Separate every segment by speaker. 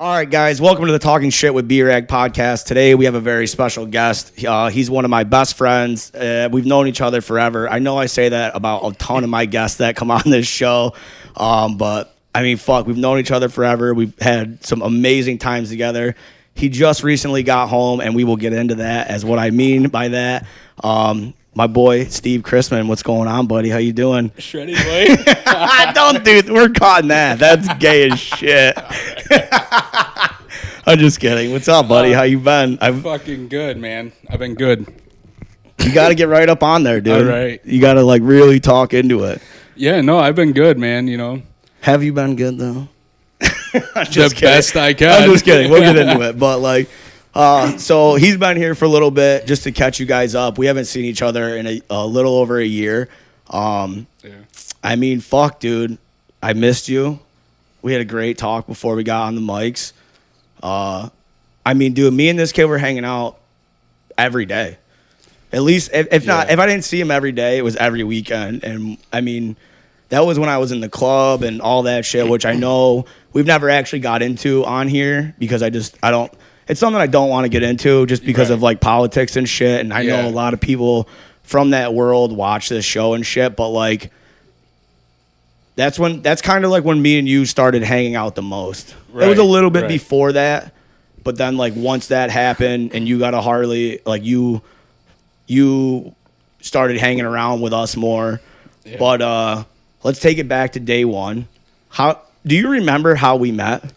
Speaker 1: All right, guys, welcome to the Talking Shit with B-Rag podcast. Today we have a very special guest. He's one of my best friends. We've known each other forever. I know I say that about a ton of my guests that come on this show, but I mean, fuck, we've known each other forever. We've had some amazing times together. He just recently got home, and we will get into that as what I mean by that. My boy, Steve Christman, what's going on, buddy? How you doing?
Speaker 2: Shreddy boy.
Speaker 1: Don't do. We're caught in that. That's gay as shit. I'm just kidding. What's up, buddy? How you been?
Speaker 2: I'm fucking good, man. I've been good.
Speaker 1: You got to get right up on there, dude.
Speaker 2: All right.
Speaker 1: You got to like really talk into it.
Speaker 2: Yeah, no, I've been good, man. You know.
Speaker 1: Have you been good though?
Speaker 2: The best I can.
Speaker 1: I'm just kidding. We'll get into it, but like. So he's been here for a little bit just to catch you guys up. We haven't seen each other in a little over a year. Yeah. I mean, fuck, dude. I missed you. We had a great talk before we got on the mics. I mean, dude, me and this kid were hanging out every day. At least, if I didn't see him every day, it was every weekend. And I mean, that was when I was in the club and all that shit, which I know we've never actually got into on here because I don't. It's something I don't want to get into just because of like politics and shit. And I know a lot of people from that world watch this show and shit, but like that's kind of like when me and you started hanging out the most. Right, it was a little bit before that, but then like once that happened and you got a Harley, like you started hanging around with us more. Yeah. But let's take it back to day one. How do you remember how we met?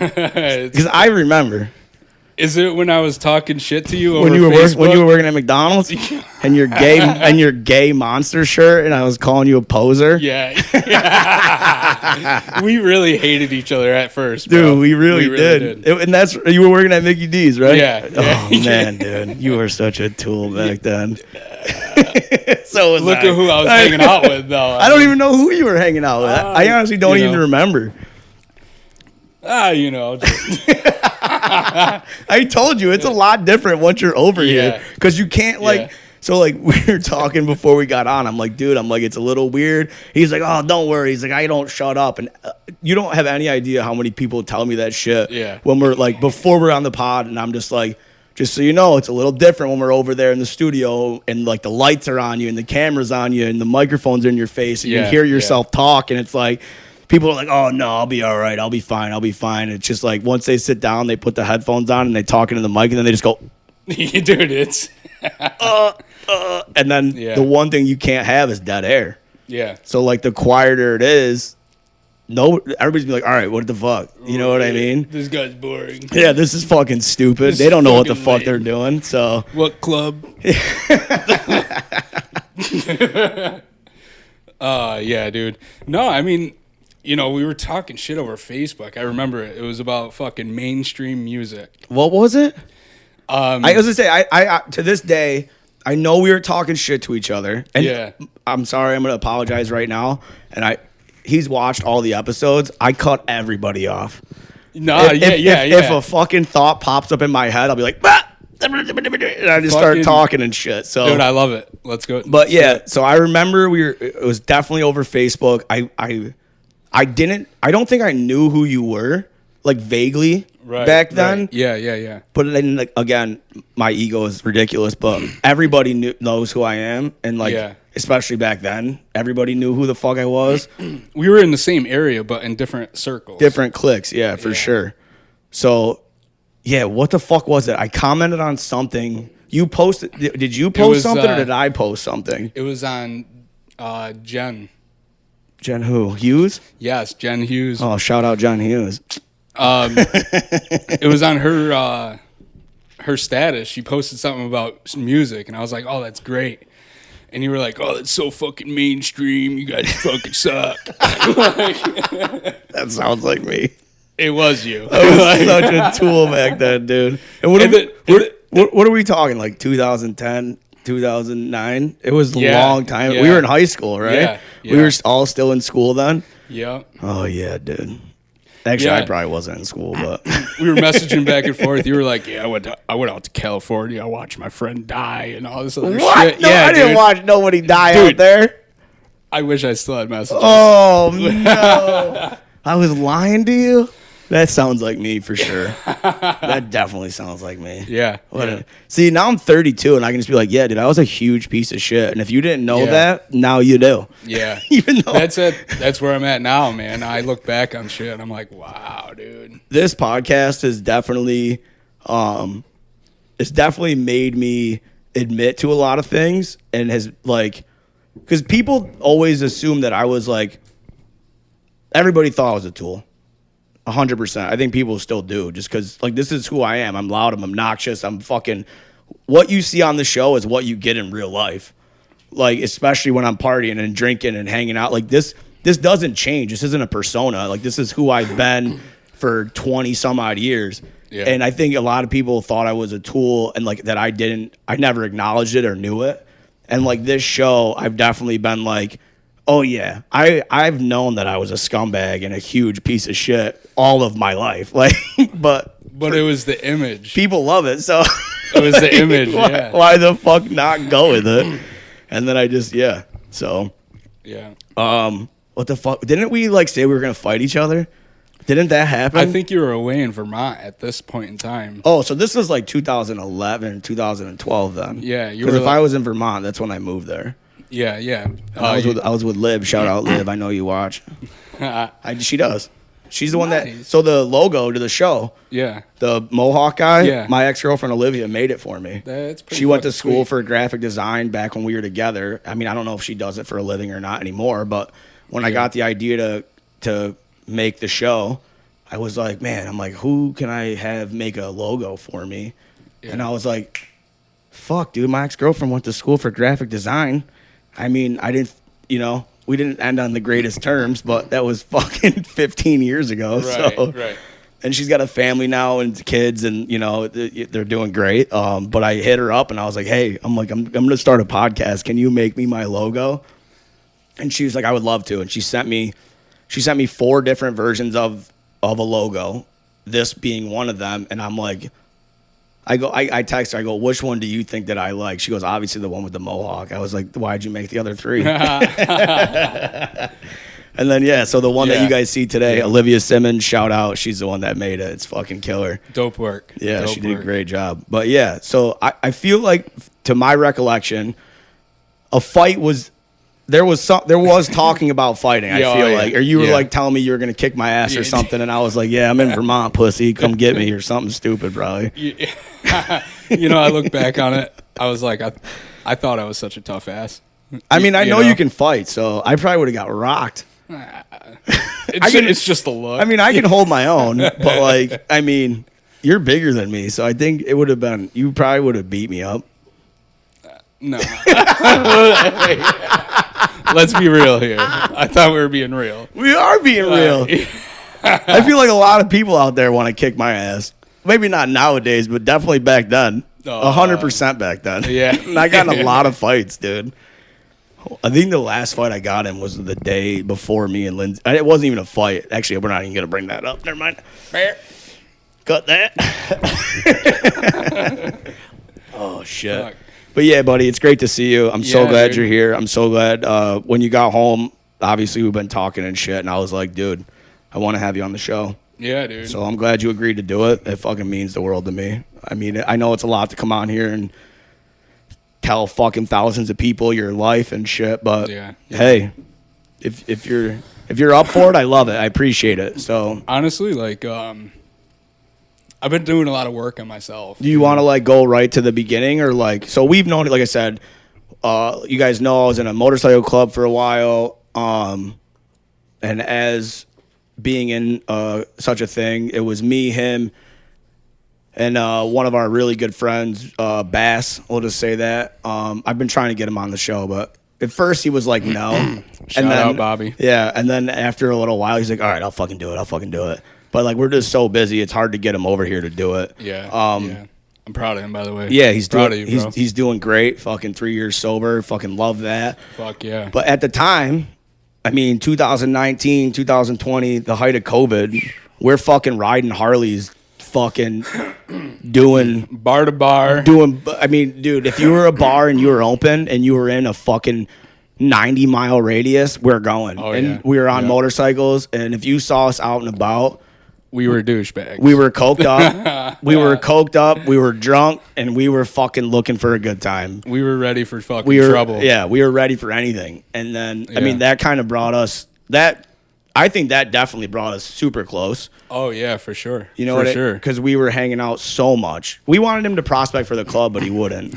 Speaker 1: Because I remember.
Speaker 2: Is it when I was talking shit to you over
Speaker 1: when you were
Speaker 2: Facebook?
Speaker 1: When you were working at McDonald's and your gay monster shirt, and I was calling you a poser?
Speaker 2: Yeah. We really hated each other at first, bro.
Speaker 1: Dude, we really did. And that's you were working at Mickey D's, right?
Speaker 2: Yeah.
Speaker 1: Oh man, dude, you were such a tool back then. So
Speaker 2: look at who I was hanging out with, though.
Speaker 1: I don't even know who you were hanging out with. I honestly don't even remember.
Speaker 2: You know. Just
Speaker 1: I told you, it's a lot different once you're over here. Because you can't, like... So, like, we were talking before we got on. I'm like, dude, it's a little weird. He's like, oh, don't worry. He's like, I don't shut up. And you don't have any idea how many people tell me that shit. Yeah. When we're, like, before we're on the pod, and I'm just like... Just so you know, it's a little different when we're over there in the studio and, like, the lights are on you and the camera's on you and the microphone's in your face and you hear yourself talk, and it's like... People are like, oh, no, I'll be all right. I'll be fine. It's just like once they sit down, they put the headphones on and they talk into the mic and then they just go.
Speaker 2: Dude, it's.
Speaker 1: And then the one thing you can't have is dead air. Yeah. So like the quieter it is, everybody's be like, all right, what the fuck? You know what I mean?
Speaker 2: This guy's boring.
Speaker 1: Yeah, this is fucking stupid. They don't know what the fuck they're doing. So.
Speaker 2: What club? Yeah, dude. No, I mean. You know, we were talking shit over Facebook. I remember it. It was about fucking mainstream music.
Speaker 1: What was it? I was gonna say, I to this day, I know we were talking shit to each other. And I'm sorry, I'm gonna apologize right now. And he's watched all the episodes. I cut everybody off. If a fucking thought pops up in my head, I'll be like, bah! And I just start talking and shit. So,
Speaker 2: dude, I love it. Let's go.
Speaker 1: But so I remember it was definitely over Facebook. I don't think I knew who you were, like vaguely back then.
Speaker 2: Right. Yeah.
Speaker 1: But then, like, again, my ego is ridiculous, but everybody knows who I am. And, like, especially back then, everybody knew who the fuck I was.
Speaker 2: We were in the same area, but in different circles.
Speaker 1: Different cliques, for sure. So, what the fuck was it? I commented on something. You posted, did you post something or did I post something?
Speaker 2: It was on Jen.
Speaker 1: Jen who? Hughes?
Speaker 2: Yes, Jen Hughes.
Speaker 1: Oh, shout out Jen Hughes.
Speaker 2: It was on her status. She posted something about music, and I was like, oh, that's great. And you were like, oh, that's so fucking mainstream. You guys fucking suck.
Speaker 1: That sounds like me.
Speaker 2: It was you.
Speaker 1: I was such a tool back then, dude. And what are we talking, like 2010? 2009. It was a long time. We were in high school, right? Yeah. We were all still in school then.
Speaker 2: Yeah.
Speaker 1: Oh yeah, dude. Actually, I probably wasn't in school, but
Speaker 2: we were messaging back and forth. You were like, "Yeah, I went out to California. I watched my friend die and all this other shit."
Speaker 1: No, I didn't watch nobody die out there.
Speaker 2: I wish I still had messages.
Speaker 1: Oh no, I was lying to you. That sounds like me for sure. That definitely sounds like me.
Speaker 2: Yeah.
Speaker 1: See, now I'm 32 and I can just be like, yeah, dude, I was a huge piece of shit. And if you didn't know that, now you do.
Speaker 2: Yeah.
Speaker 1: Even though
Speaker 2: that's where I'm at now, man. I look back on shit and I'm like, wow, dude.
Speaker 1: This podcast has definitely it's definitely made me admit to a lot of things, and has like, because people always assume that I was like, everybody thought I was a tool. 100%. I think people still do, just because like this is who I am. I'm loud. I'm obnoxious. I'm fucking. What you see on the show is what you get in real life. Like, especially when I'm partying and drinking and hanging out. Like this doesn't change. This isn't a persona. Like, this is who I've been for 20 some odd years. Yeah. And I think a lot of people thought I was a tool, and like that I never acknowledged it or knew it. And like this show, I've definitely been like, oh yeah, I've known that I was a scumbag and a huge piece of shit all of my life. Like, but
Speaker 2: it was the image.
Speaker 1: People love it, so
Speaker 2: it was the image.
Speaker 1: Why the fuck not go with it? And then I just so what the fuck? Didn't we like say we were gonna fight each other? Didn't that happen?
Speaker 2: I think you were away in Vermont at this point in time.
Speaker 1: Oh, so this was like 2011, 2012 then.
Speaker 2: Yeah,
Speaker 1: because if I was in Vermont, that's when I moved there.
Speaker 2: Yeah.
Speaker 1: I was with Liv. Shout out Liv. I know you watch. She does. She's the one that. So the logo to the show.
Speaker 2: Yeah.
Speaker 1: The Mohawk guy.
Speaker 2: Yeah.
Speaker 1: My ex-girlfriend Olivia made it for me.
Speaker 2: That's pretty.
Speaker 1: She went to school for graphic design back when we were together. I mean, I don't know if she does it for a living or not anymore. But when I got the idea to make the show, I was like, man, I'm like, who can I have make a logo for me? Yeah. And I was like, fuck, dude, my ex-girlfriend went to school for graphic design. I mean, I didn't, we didn't end on the greatest terms, but that was fucking 15 years ago.
Speaker 2: Right.
Speaker 1: And she's got a family now and kids, and they're doing great. But I hit her up and I was like, hey, I'm going to start a podcast. Can you make me my logo? And she was like, I would love to. And she sent me 4 different versions of a logo, this being one of them. And I'm like, I text her, I go, which one do you think that I like? She goes, obviously the one with the Mohawk. I was like, why'd you make the other 3? And then, so the one that you guys see today, Olivia Simmons, shout out. She's the one that made it. It's fucking killer.
Speaker 2: Dope work.
Speaker 1: Yeah, she did a great job. But so I feel like, to my recollection, a fight was... There was talking about fighting, I feel like. Or you were like telling me you were going to kick my ass or something, and I was like, yeah, I'm in Vermont, pussy. Come get me, or something stupid, probably.
Speaker 2: I look back on it, I was like, I thought I was such a tough ass.
Speaker 1: I mean, I know you can fight, so I probably would have got rocked.
Speaker 2: It's just the look.
Speaker 1: I mean, I can hold my own, but like, I mean, you're bigger than me, so I think it would have been, you probably would have beat me up.
Speaker 2: No. Let's be real here. I thought we were being real.
Speaker 1: We are being real. I feel like a lot of people out there want to kick my ass. Maybe not nowadays, but definitely back then. 100% back then.
Speaker 2: Yeah.
Speaker 1: And I got in a lot of fights, dude. I think the last fight I got in was the day before me and Lindsay. It wasn't even a fight. Actually, we're not even going to bring that up. Never mind. Cut that. Oh, shit. Fuck. But yeah, buddy, it's great to see you. I'm so glad you're here. I'm so glad when you got home, obviously we've been talking and shit, and I was like, dude, I want to have you on the show.
Speaker 2: Yeah, dude.
Speaker 1: So I'm glad you agreed to do it. It fucking means the world to me. I mean, I know it's a lot to come on here and tell fucking thousands of people your life and shit, but hey, if you're up for it, I love it. I appreciate it. So
Speaker 2: honestly, like I've been doing a lot of work on myself.
Speaker 1: Do you want to like go right to the beginning, or like, so we've known it, like I said, you guys know I was in a motorcycle club for a while, and as being in such a thing, it was me, him, and one of our really good friends, Bass, we'll just say that. I've been trying to get him on the show, but at first he was like, no.
Speaker 2: Shout out, Bobby.
Speaker 1: Yeah, and then after a little while, he's like, all right, I'll fucking do it. But like, we're just so busy, it's hard to get him over here to do it.
Speaker 2: Yeah. I'm proud of him, by the way.
Speaker 1: Yeah,
Speaker 2: he's
Speaker 1: doing great. Fucking 3 years sober. Fucking love that.
Speaker 2: Fuck yeah.
Speaker 1: But at the time, I mean, 2019, 2020, the height of COVID, we're fucking riding Harleys, fucking doing
Speaker 2: bar to bar.
Speaker 1: I mean, dude, if you were a bar and you were open and you were in a fucking 90-mile radius, we're going. We were on motorcycles, and if you saw us out and about,
Speaker 2: We were douchebags.
Speaker 1: We were coked up. We were coked up. We were drunk, and we were fucking looking for a good time.
Speaker 2: We were ready for fucking trouble.
Speaker 1: Yeah, we were ready for anything. And then, I mean, that kind of brought us that. I think that definitely brought us super close.
Speaker 2: Oh yeah, for sure.
Speaker 1: You know,
Speaker 2: for sure,
Speaker 1: because we were hanging out so much. We wanted him to prospect for the club, but he wouldn't.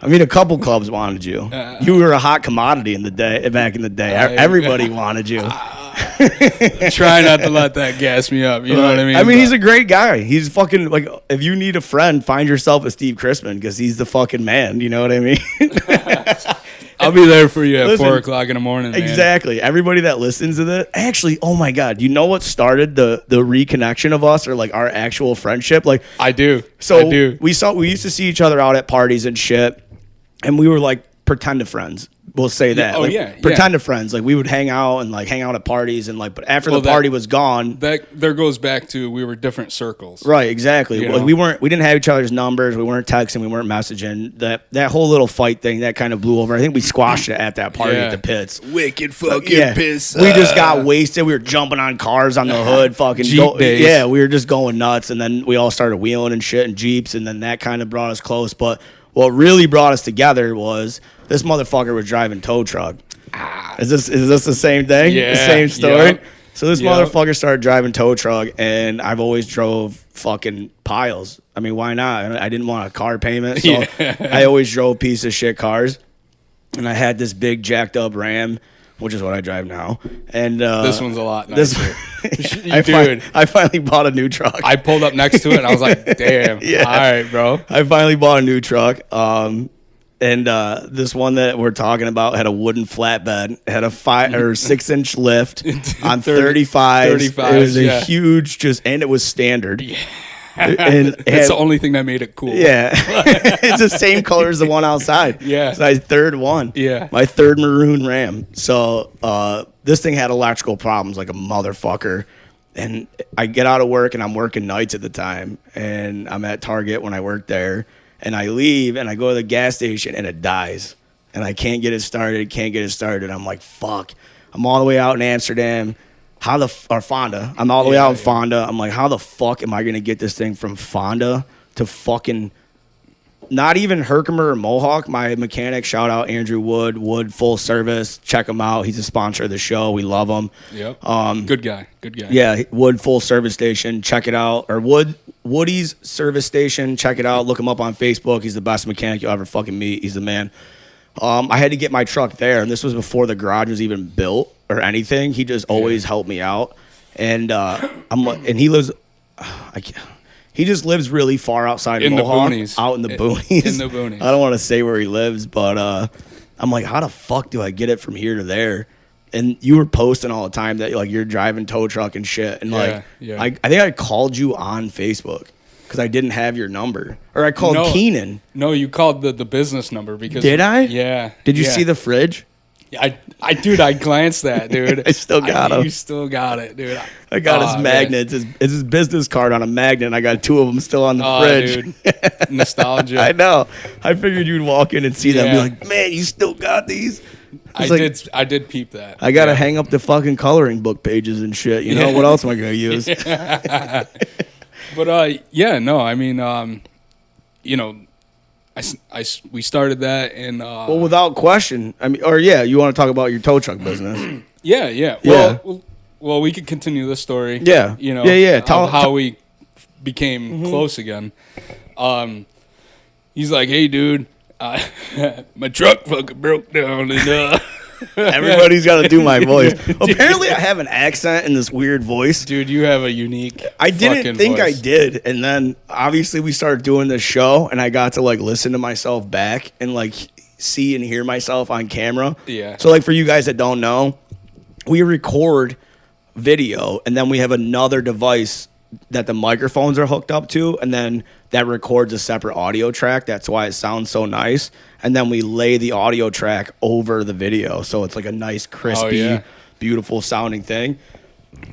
Speaker 1: I mean, a couple clubs wanted you. You were a hot commodity back in the day. Everybody wanted you.
Speaker 2: Try not to let that gas me up. You know what I mean?
Speaker 1: I mean, he's a great guy. He's fucking like, if you need a friend, find yourself a Steve Christman because he's the fucking man. You know what I mean?
Speaker 2: I'll be there for you at 4 o'clock in the morning. Man.
Speaker 1: Exactly. Everybody that listens to this, actually, oh my God, you know what started the reconnection of us or like our actual friendship? Like
Speaker 2: I do.
Speaker 1: We used to see each other out at parties and shit, and we were like pretend friends. We'll say that. Pretend friends. Like we would hang out at parties and like, but after the party was gone,
Speaker 2: there goes back to we were different circles.
Speaker 1: Right, exactly. Like we didn't have each other's numbers. We weren't texting. We weren't messaging. That whole little fight thing that kind of blew over. I think we squashed it at that party at the pits.
Speaker 2: Wicked fucking piss.
Speaker 1: We just got wasted. We were jumping on cars on the hood, fucking
Speaker 2: Jeep days.
Speaker 1: Yeah, we were just going nuts. And then we all started wheeling and shit in Jeeps, and then that kind of brought us close. But what really brought us together was this motherfucker was driving tow truck. Is this the same thing?
Speaker 2: Yeah.
Speaker 1: The same story? Yep. So this motherfucker started driving tow truck, and I've always drove fucking piles. I mean, why not? I didn't want a car payment, so I always drove piece of shit cars. And I had this big jacked up Ram, which is what I drive now. And
Speaker 2: this one's a lot nicer.
Speaker 1: I finally bought a new truck.
Speaker 2: I pulled up next to it, and I was like, damn. Yeah. All right, bro.
Speaker 1: I finally bought a new truck. And this one that we're talking about had a wooden flatbed, had a 5 or 6 inch lift on 35. It was a huge, and it was standard. Yeah. And
Speaker 2: it's the only thing that made it cool.
Speaker 1: Yeah. It's the same color as the one outside.
Speaker 2: Yeah.
Speaker 1: It's my third one.
Speaker 2: Yeah.
Speaker 1: My third maroon Ram. So this thing had electrical problems like a motherfucker. And I get out of work, and I'm working nights at the time. And I'm at Target when I work there. And I leave, and I go to the gas station, and it dies. And I can't get it started. I'm like, fuck. I'm all the way out in Amsterdam. Fonda. I'm all the way out in Fonda. I'm like, how the fuck am I going to get this thing from Fonda to fucking, not even Herkimer or Mohawk? My mechanic, shout out Andrew Wood Full Service. Check him out. He's a sponsor of the show. We love him.
Speaker 2: Yep. Good guy.
Speaker 1: Yeah, Wood Full Service Station. Check it out. Or Woody's Service Station. Check it out. Look him up on Facebook. He's the best mechanic you'll ever fucking meet. He's the man. I had to get my truck there, and this was before the garage was even built or anything. He just always helped me out, and he lives. He just lives really far outside of Mohawk,
Speaker 2: the boonies.
Speaker 1: Out in the boonies.
Speaker 2: In the boonies.
Speaker 1: I don't want to say where he lives, but I'm like, how the fuck do I get it from here to there? And you were posting all the time that like you're driving tow truck and shit, and I think I called you on Facebook because I didn't have your number, or I called Keenan.
Speaker 2: No, you called the business number because.
Speaker 1: Did I?
Speaker 2: Yeah.
Speaker 1: Did you see the fridge?
Speaker 2: Yeah, I glanced that, dude.
Speaker 1: I still got him.
Speaker 2: You still got it, dude.
Speaker 1: I got his magnets. It's his business card on a magnet. I got 2 of them still on the fridge.
Speaker 2: Dude. Nostalgia.
Speaker 1: I know. I figured you'd walk in and see them and be like, man, you still got these?
Speaker 2: I did peep that.
Speaker 1: I got to hang up the fucking coloring book pages and shit. You know, what else am I going to use?
Speaker 2: But, I mean, you know, we started that in.
Speaker 1: Well, without question. I mean, you want to talk about your tow truck business?
Speaker 2: Yeah. Well, we could continue this story.
Speaker 1: Yeah.
Speaker 2: You know.
Speaker 1: Yeah.
Speaker 2: Tell how we became close again. He's like, hey, dude, my truck fucking broke down, and
Speaker 1: everybody's got to do my voice. Apparently, I have an accent in this weird voice.
Speaker 2: Dude, you have a unique.
Speaker 1: I didn't think
Speaker 2: voice.
Speaker 1: I did, and then obviously we started doing this show, and I got to like listen to myself back and like see and hear myself on camera.
Speaker 2: Yeah.
Speaker 1: So like for you guys that don't know, we record video, and then we have another device that the microphones are hooked up to, and then that records a separate audio track. That's why it sounds so nice. And then we lay the audio track over the video, so it's like a nice, crispy, beautiful sounding thing.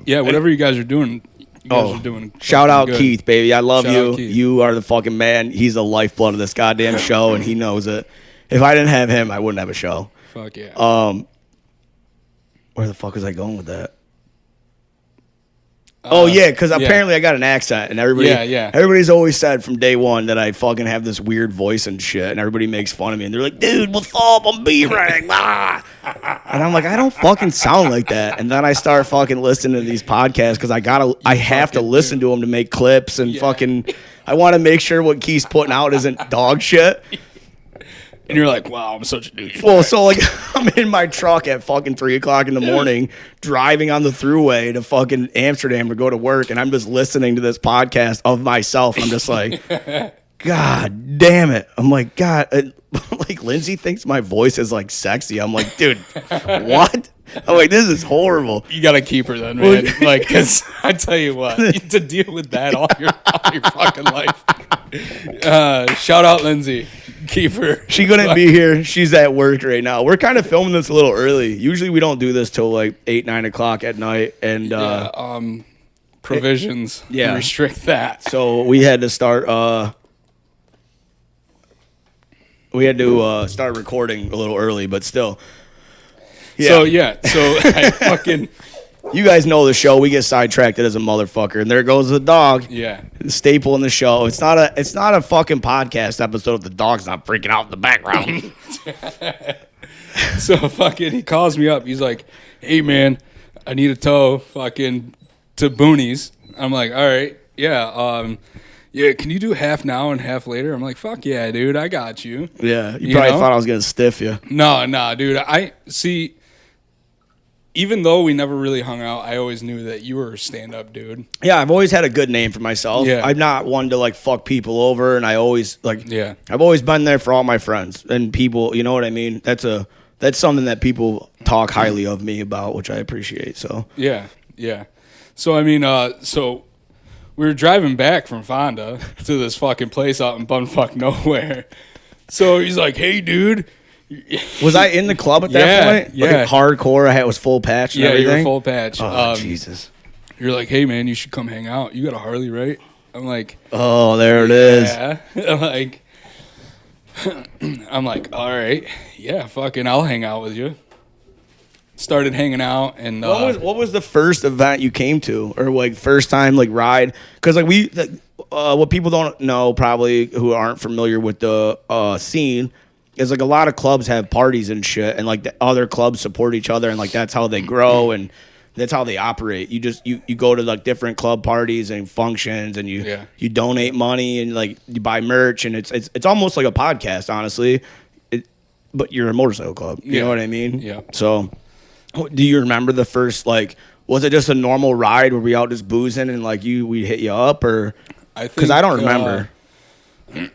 Speaker 2: Yeah, whatever you guys are doing, are doing.
Speaker 1: Shout out
Speaker 2: good.
Speaker 1: Keith, baby. I love you.
Speaker 2: Keith.
Speaker 1: You are the fucking man. He's the lifeblood of this goddamn show, and he knows it. If I didn't have him, I wouldn't have a show.
Speaker 2: Fuck yeah.
Speaker 1: Where the fuck was I going with that? Oh yeah, because apparently I got an accent, and everybody's always said from day one that I fucking have this weird voice and shit, and everybody makes fun of me, and they're like, "Dude, what's up? I'm B-Rang." Ah. And I'm like, I don't fucking sound like that. And then I start fucking listening to these podcasts because I have to listen to them to make clips and fucking. I want to make sure what Keith's putting out isn't dog shit.
Speaker 2: And you're like, wow, I'm such a douche.
Speaker 1: Well, so like I'm in my truck at fucking 3:00 in the morning, driving on the thruway to fucking Amsterdam to go to work, and I'm just listening to this podcast of myself. And I'm just like, God damn it. I'm like, God, like Lindsay thinks my voice is like sexy. I'm like, dude, what? I'm like, this is horrible.
Speaker 2: You gotta keep her then, man. Like, cause I tell you what, to deal with that all your fucking life. Shout out Lindsay. Keep her.
Speaker 1: She couldn't be here. She's at work right now. We're kind of filming this a little early. Usually we don't do this till like 8, 9 o'clock at night. And
Speaker 2: provisions restrict that.
Speaker 1: So we had to start. Start recording a little early, but still.
Speaker 2: Yeah. So I fucking.
Speaker 1: You guys know the show. We get sidetracked as a motherfucker, and there goes the dog.
Speaker 2: Yeah,
Speaker 1: the staple in the show. It's not a fucking podcast episode if the dog's not freaking out in the background.
Speaker 2: So fucking, he calls me up. He's like, "Hey man, I need a tow, fucking to Boonies." I'm like, "All right, yeah, yeah. Can you do half now and half later?" I'm like, "Fuck yeah, dude, I got you."
Speaker 1: Yeah, you probably thought I was gonna stiff you.
Speaker 2: No, dude. I see. Even though we never really hung out, I always knew that you were a stand-up dude.
Speaker 1: Yeah, I've always had a good name for myself.
Speaker 2: Yeah.
Speaker 1: I'm not one to like fuck people over, and I always I've always been there for all my friends and people. You know what I mean? That's something that people talk highly of me about, which I appreciate. So
Speaker 2: yeah. So I mean, so we were driving back from Fonda to this fucking place out in bumfuck nowhere. So he's like, "Hey, dude."
Speaker 1: Was I in the club at that point?
Speaker 2: Yeah.
Speaker 1: Like hardcore. I was full patch and everything?
Speaker 2: Yeah, you were full patch.
Speaker 1: Oh, Jesus.
Speaker 2: You're like, "Hey, man, you should come hang out. You got a Harley, right?" I'm like,
Speaker 1: "Oh, there it is."
Speaker 2: Yeah. I'm like, "All right. Yeah, fucking I'll hang out with you." Started hanging out. And
Speaker 1: what was the first event you came to? Or like first time like ride? Because like what people don't know probably who aren't familiar with the scene is like a lot of clubs have parties and shit, and like the other clubs support each other, and like that's how they grow and that's how they operate. You go to like different club parties and functions, and you donate money and like you buy merch, and it's almost like a podcast, honestly. But you're a motorcycle club. You know what I mean?
Speaker 2: Yeah.
Speaker 1: So, do you remember the first like? Was it just a normal ride where we out just boozing and like we hit you up, or? Because I don't remember.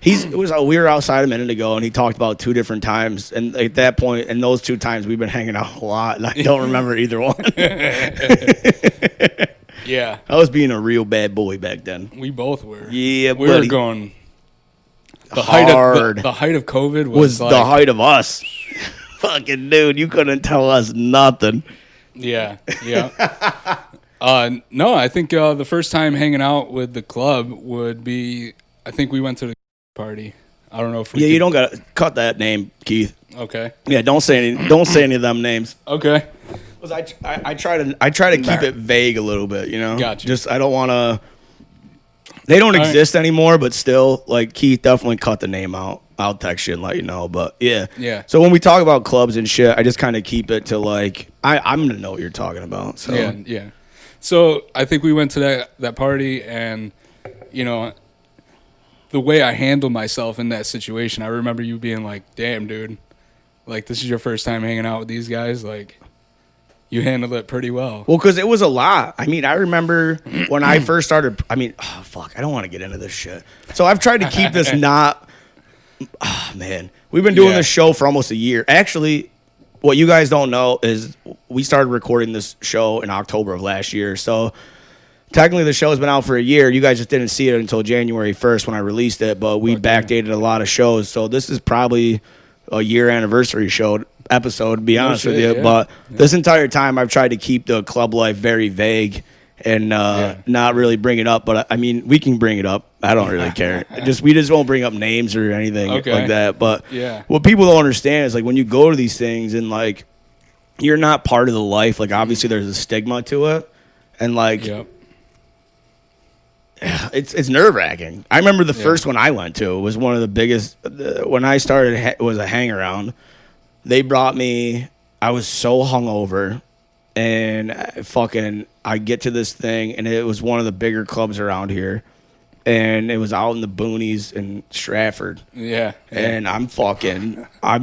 Speaker 1: We were outside a minute ago, and he talked about 2 different times, and at that point, and those 2 times, we've been hanging out a lot, and I don't remember either one.
Speaker 2: Yeah,
Speaker 1: I was being a real bad boy back then.
Speaker 2: We both were.
Speaker 1: Yeah,
Speaker 2: we
Speaker 1: buddy.
Speaker 2: were going. The
Speaker 1: hard.
Speaker 2: height of COVID was like,
Speaker 1: the height of us. Fucking dude, you couldn't tell us nothing.
Speaker 2: Yeah. No, I think the first time hanging out with the club would be. I think we went to the party. I don't know if we
Speaker 1: you don't gotta cut that name, Keith.
Speaker 2: Okay.
Speaker 1: Yeah, don't say any of them names.
Speaker 2: Okay.
Speaker 1: Because I try to keep it vague a little bit, you know.
Speaker 2: Gotcha.
Speaker 1: Just I don't want to. They don't exist anymore, but still, like Keith definitely cut the name out. I'll text you and let you know, but yeah.
Speaker 2: Yeah.
Speaker 1: So when we talk about clubs and shit, I just kind of keep it to like I'm gonna know what you're talking about. So
Speaker 2: yeah. So I think we went to that party, and you know. The way I handled myself in that situation, I remember you being like, "Damn, dude, like this is your first time hanging out with these guys. Like, you handled it pretty well."
Speaker 1: Well, because it was a lot. I mean, I remember when I first started. I mean, fuck, I don't want to get into this shit. So I've tried to keep this not. Oh man, we've been doing this show for almost a year. Actually, what you guys don't know is we started recording this show in October of last year. So. Technically, the show's been out for a year. You guys just didn't see it until January 1st when I released it, but we backdated a lot of shows. So this is probably a year anniversary episode, to be honest with you. Yeah. But this entire time, I've tried to keep the club life very vague and not really bring it up. But, I mean, we can bring it up. I don't really care. We just won't bring up names or anything like that. But what people don't understand is, like, when you go to these things and, like, you're not part of the life, like, obviously there's a stigma to it. And, like... it's nerve wracking. I remember the first one I went to was one of the biggest. When I started, it was a hang around. They brought me. I was so hungover, and I get to this thing, and it was one of the bigger clubs around here, and it was out in the boonies in Stratford.
Speaker 2: Yeah.
Speaker 1: And I'm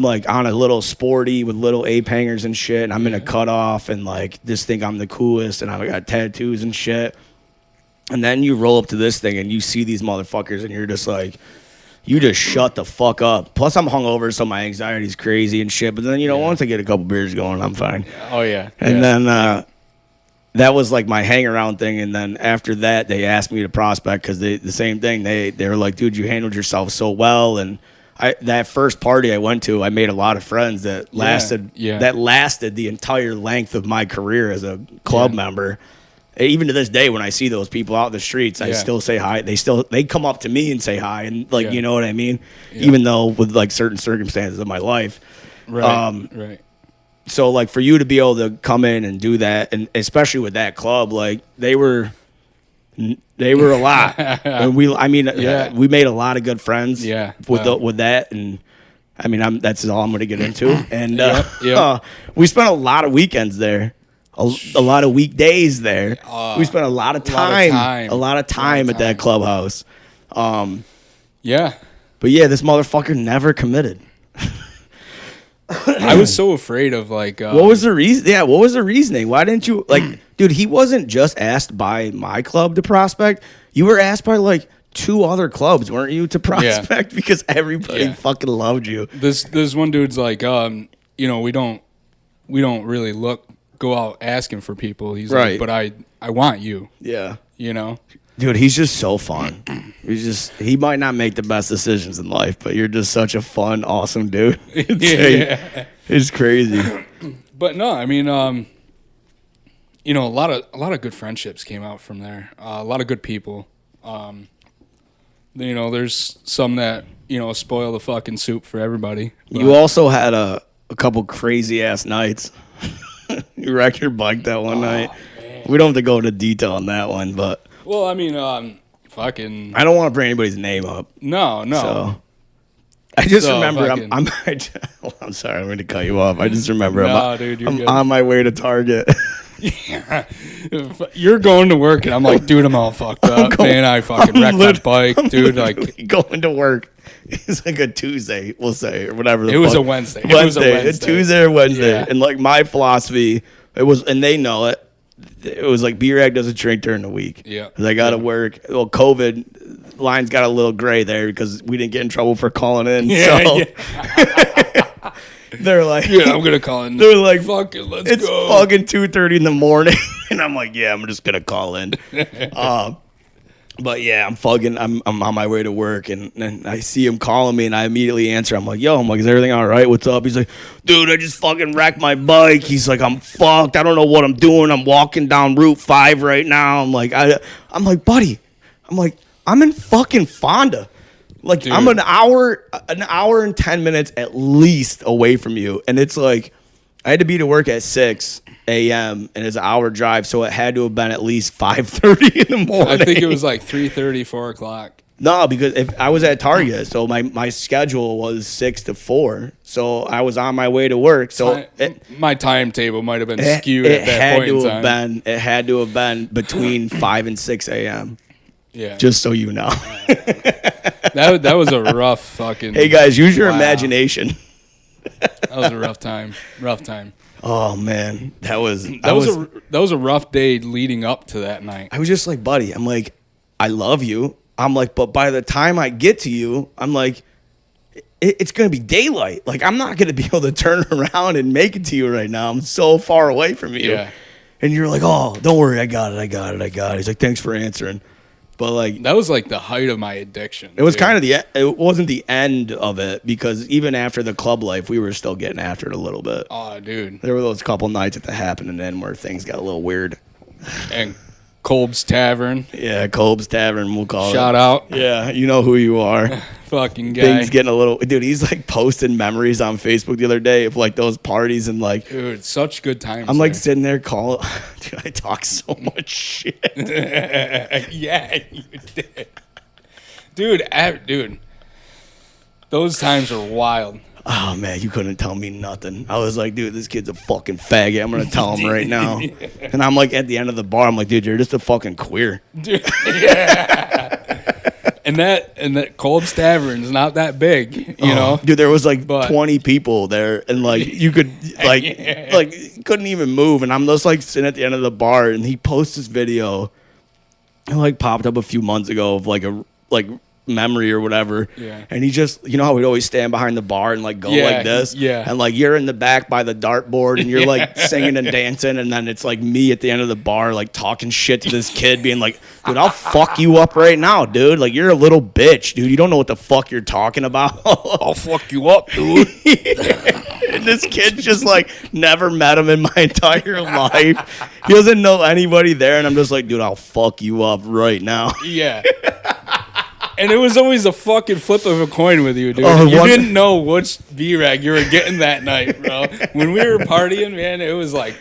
Speaker 1: like on a little sporty with little ape hangers and shit, and I'm in a cutoff and like just think I'm the coolest, and I got tattoos and shit. And then you roll up to this thing and you see these motherfuckers, and you're just like, you just shut the fuck up. Plus I'm hungover, so my anxiety's crazy and shit. But then once I get a couple beers going, I'm fine.
Speaker 2: Oh yeah.
Speaker 1: And then that was like my hang around thing. And then after that, they asked me to prospect because the same thing. They were like, dude, you handled yourself so well. And that first party I went to, I made a lot of friends that lasted the entire length of my career as a club member. Even to this day, when I see those people out in the streets, I still say hi. They come up to me and say hi, and like you know what I mean. Yeah. Even though with like certain circumstances of my life,
Speaker 2: right.
Speaker 1: So like for you to be able to come in and do that, and especially with that club, like they were a lot. And we made a lot of good friends. With that, and I mean that's all I'm going to get into. And we spent a lot of weekends there. A lot of weekdays there. We spent a lot of time at that clubhouse. But yeah, this motherfucker never committed.
Speaker 2: I was so afraid of like.
Speaker 1: What was the reason? Yeah, what was the reasoning? Why didn't you dude? He wasn't just asked by my club to prospect. You were asked by like 2 other clubs, weren't you, to prospect because everybody fucking loved you.
Speaker 2: This one dude's like, we don't really go out asking for people. He's like, but I want you.
Speaker 1: Yeah.
Speaker 2: Dude,
Speaker 1: he's just so fun. He might not make the best decisions in life, but you're just such a fun, awesome dude. It's crazy.
Speaker 2: But no, I mean, a lot of good friendships came out from there. A lot of good people. There's some that, spoil the fucking soup for everybody.
Speaker 1: You also had a couple crazy ass nights. You wrecked your bike that one night. Man. We don't have to go into detail on that one, but
Speaker 2: well, I mean, fucking.
Speaker 1: I don't want to bring anybody's name up.
Speaker 2: No.
Speaker 1: So I just remember I'm sorry, I'm going to cut you off. I just remember I'm on my way to Target.
Speaker 2: You're going to work, and I'm like, dude, I'm all fucked up, man. I fucking wrecked my bike, dude. Like
Speaker 1: going to work. It's like a Tuesday, we'll say, or whatever.
Speaker 2: It was a Wednesday. It was a Wednesday.
Speaker 1: Tuesday or Wednesday. And like my philosophy, and they know it. It was like B-Rag doesn't drink during the week.
Speaker 2: Yeah.
Speaker 1: Because I got to work. Well, COVID, lines got a little gray there because we didn't get in trouble for calling in. They're like,
Speaker 2: I'm going to call in.
Speaker 1: They're like,
Speaker 2: fuck it, let's
Speaker 1: go. It's fucking 2:30 in the morning. And I'm like, I'm just going to call in. But yeah, I'm on my way to work, and I see him calling me, and I immediately answer. I'm like, is everything all right? What's up? He's like, dude, I just fucking wrecked my bike. He's like, I'm fucked. I don't know what I'm doing. I'm walking down Route 5 right now. I'm like, buddy. I'm like, I'm in fucking Fonda. Like, dude. I'm an hour and 10 minutes at least away from you, and it's like, I had to be to work at 6 a.m. and it's an hour drive, so it had to have been at least 5:30 in the morning.
Speaker 2: I think it was like 3:30, 4 o'clock.
Speaker 1: No, because if I was at Target, so my schedule was 6 to 4, so I was on my way to work. So
Speaker 2: my timetable might have been skewed at that point in time.
Speaker 1: It had to have been between 5 and 6 a.m.
Speaker 2: Yeah,
Speaker 1: just so you know.
Speaker 2: that was a rough fucking.
Speaker 1: Hey guys, use your imagination.
Speaker 2: That was a rough time.
Speaker 1: Oh man, that was
Speaker 2: a rough day leading up to that night.
Speaker 1: I was just like, buddy, I'm like, I love you. I'm like, but by the time I get to you, I'm like, it's gonna be daylight. Like, I'm not gonna be able to turn around and make it to you right now. I'm so far away from you.
Speaker 2: Yeah.
Speaker 1: And you're like, oh, don't worry, I got it. He's like, thanks for answering. But like,
Speaker 2: that was like the height of my addiction.
Speaker 1: It was kind of it wasn't the end of it, because even after the club life, we were still getting after it a little bit.
Speaker 2: Oh, dude.
Speaker 1: There were those couple nights at the Happening Inn where things got a little weird.
Speaker 2: And Kolb's Tavern.
Speaker 1: Yeah, Kolb's Tavern, we'll call it.
Speaker 2: Shout out.
Speaker 1: Yeah, you know who you are.
Speaker 2: fucking guy.
Speaker 1: Things getting a little, dude. He's like posting memories on Facebook the other day of like those parties and like,
Speaker 2: dude, such good times.
Speaker 1: I'm like sitting there calling. Dude, I talk so much shit.
Speaker 2: Yeah, you did, dude. Those times are wild.
Speaker 1: Oh man, you couldn't tell me nothing. I was like, dude, this kid's a fucking faggot. I'm gonna tell him right now. And I'm like at the end of the bar, I'm like, dude, you're just a fucking queer.
Speaker 2: Dude, yeah. And that Kolb's Tavern's not that big, you know.
Speaker 1: Dude, there was like 20 people there, and like you could like you couldn't even move. And I'm just like sitting at the end of the bar, and he posts this video. It like popped up a few months ago of like a memory or whatever.
Speaker 2: Yeah.
Speaker 1: And he just, you know how we'd always stand behind the bar and like go like this.
Speaker 2: Yeah.
Speaker 1: And like you're in the back by the dartboard and you're like singing and dancing, and then it's like me at the end of the bar like talking shit to this kid, being like, dude, I'll fuck you up right now, dude. Like you're a little bitch, dude. You don't know what the fuck you're talking about.
Speaker 2: I'll fuck you up, dude.
Speaker 1: And this kid's just like never met him in my entire life. He doesn't know anybody there, and I'm just like, dude, I'll fuck you up right now.
Speaker 2: Yeah. And it was always a fucking flip of a coin with you, dude.
Speaker 1: Oh,
Speaker 2: you didn't know which B-Rag you were getting that night, bro. When we were partying, man, it was like,